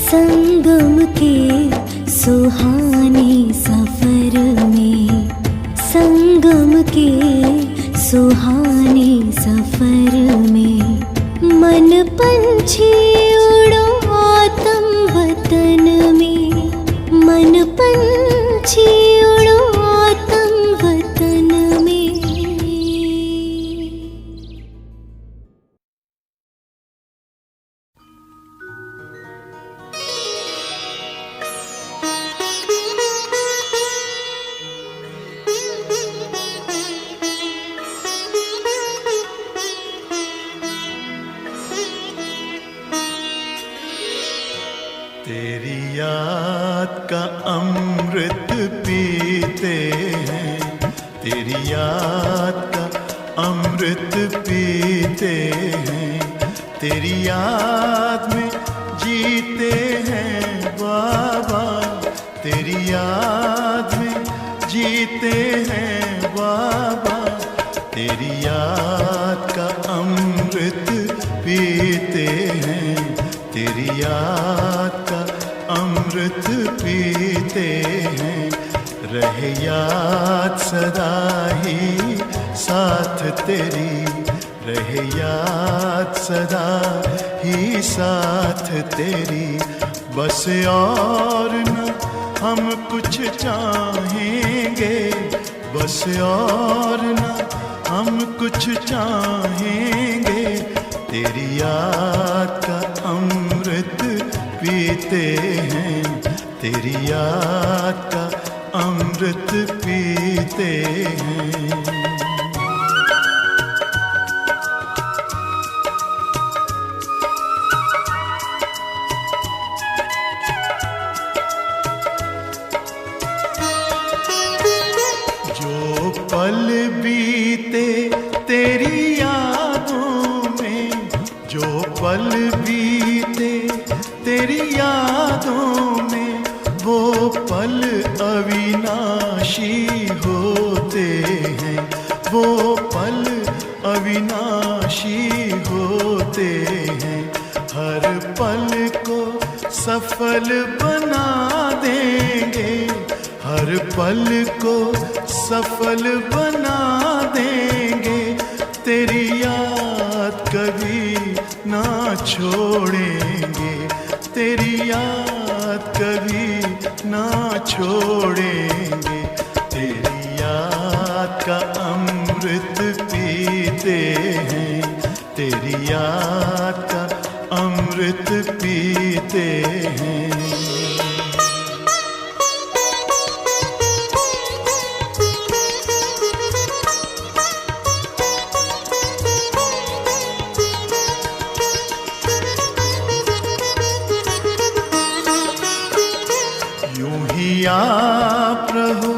संगम के सुहाने सफर में, संगम के सुहाने सफर में। मन पंछी उड़ो आत्म वतन में, मन पंछी उड़ो आत्म वतन में। तेरी याद का अमृत पीते हैं, तेरी याद का अमृत पीते हैं। तेरी याद में जीते हैं बाबा, तेरी याद में जीते हैं बाबा। तेरी याद का अमृत पीते हैं, तेरी याद का अमृत पीते हैं। रहे याद सदा ही साथ तेरी, रहे याद सदा ही साथ तेरी। बस और न हम कुछ चाहेंगे, बस और न हम कुछ चाहेंगे। तेरी याद का अमृत पीते हैं, तेरी याद का अमृत पीते हैं। जो पल बीते तेरी यादों में, जो पल बीते तेरी यादों में, वो पल अविनाशी होते हैं, वो पल अविनाशी होते हैं, हर पल को सफल बना देंगे, हर पल को सफल बना देंगे, तेरी याद कभी ना छोड़ेंगे, तेरी याद कभी ना छोड़ेंगे, तेरी याद का अमृत पीते हैं, तेरी याद का अमृत पीते हैं। यूं ही आप रहो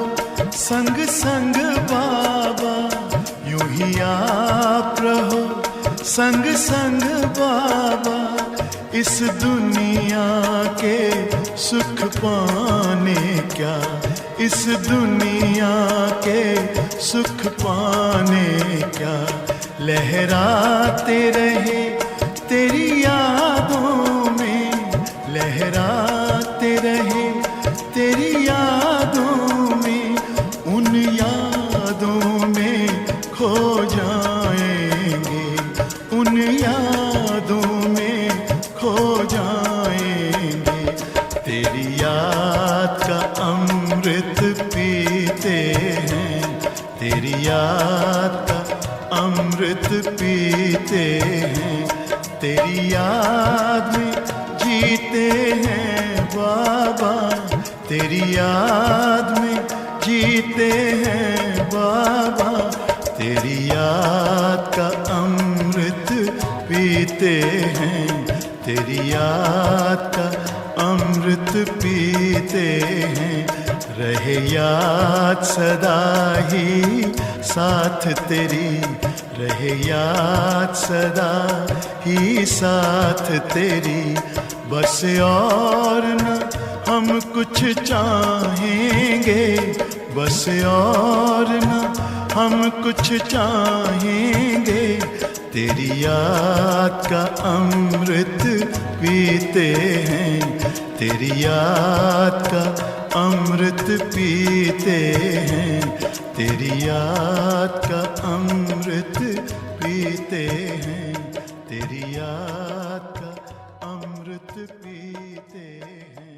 संग संग बाबा, यूं ही आप रहो संग संग बाबा, इस दुनिया के सुख पाने क्या, इस दुनिया के सुख पाने क्या, लहराते रहे तेरी यादों में, लहराते रहे तेरी यादों में, उन यादों में खो जाएंगे, उन यादों में खो जाएंगे, तेरी याद का अमृत पीते हैं, तेरी याद का अमृत पीते हैं, तेरी याद में जीते हैं बाबा, तेरी याद में जीते हैं बाबा, तेरी याद का अमृत पीते हैं, तेरी याद का अमृत पीते हैं, रहे याद सदा ही साथ तेरी, रहे याद सदा ही साथ तेरी, बस और न हम कुछ चाहेंगे, बस और न हम कुछ चाहेंगे, तेरी याद का अमृत पीते हैं, तेरी याद का अमृत पीते हैं, तेरी याद का अमृत पीते हैं, तेरी याद का अमृत पीते हैं।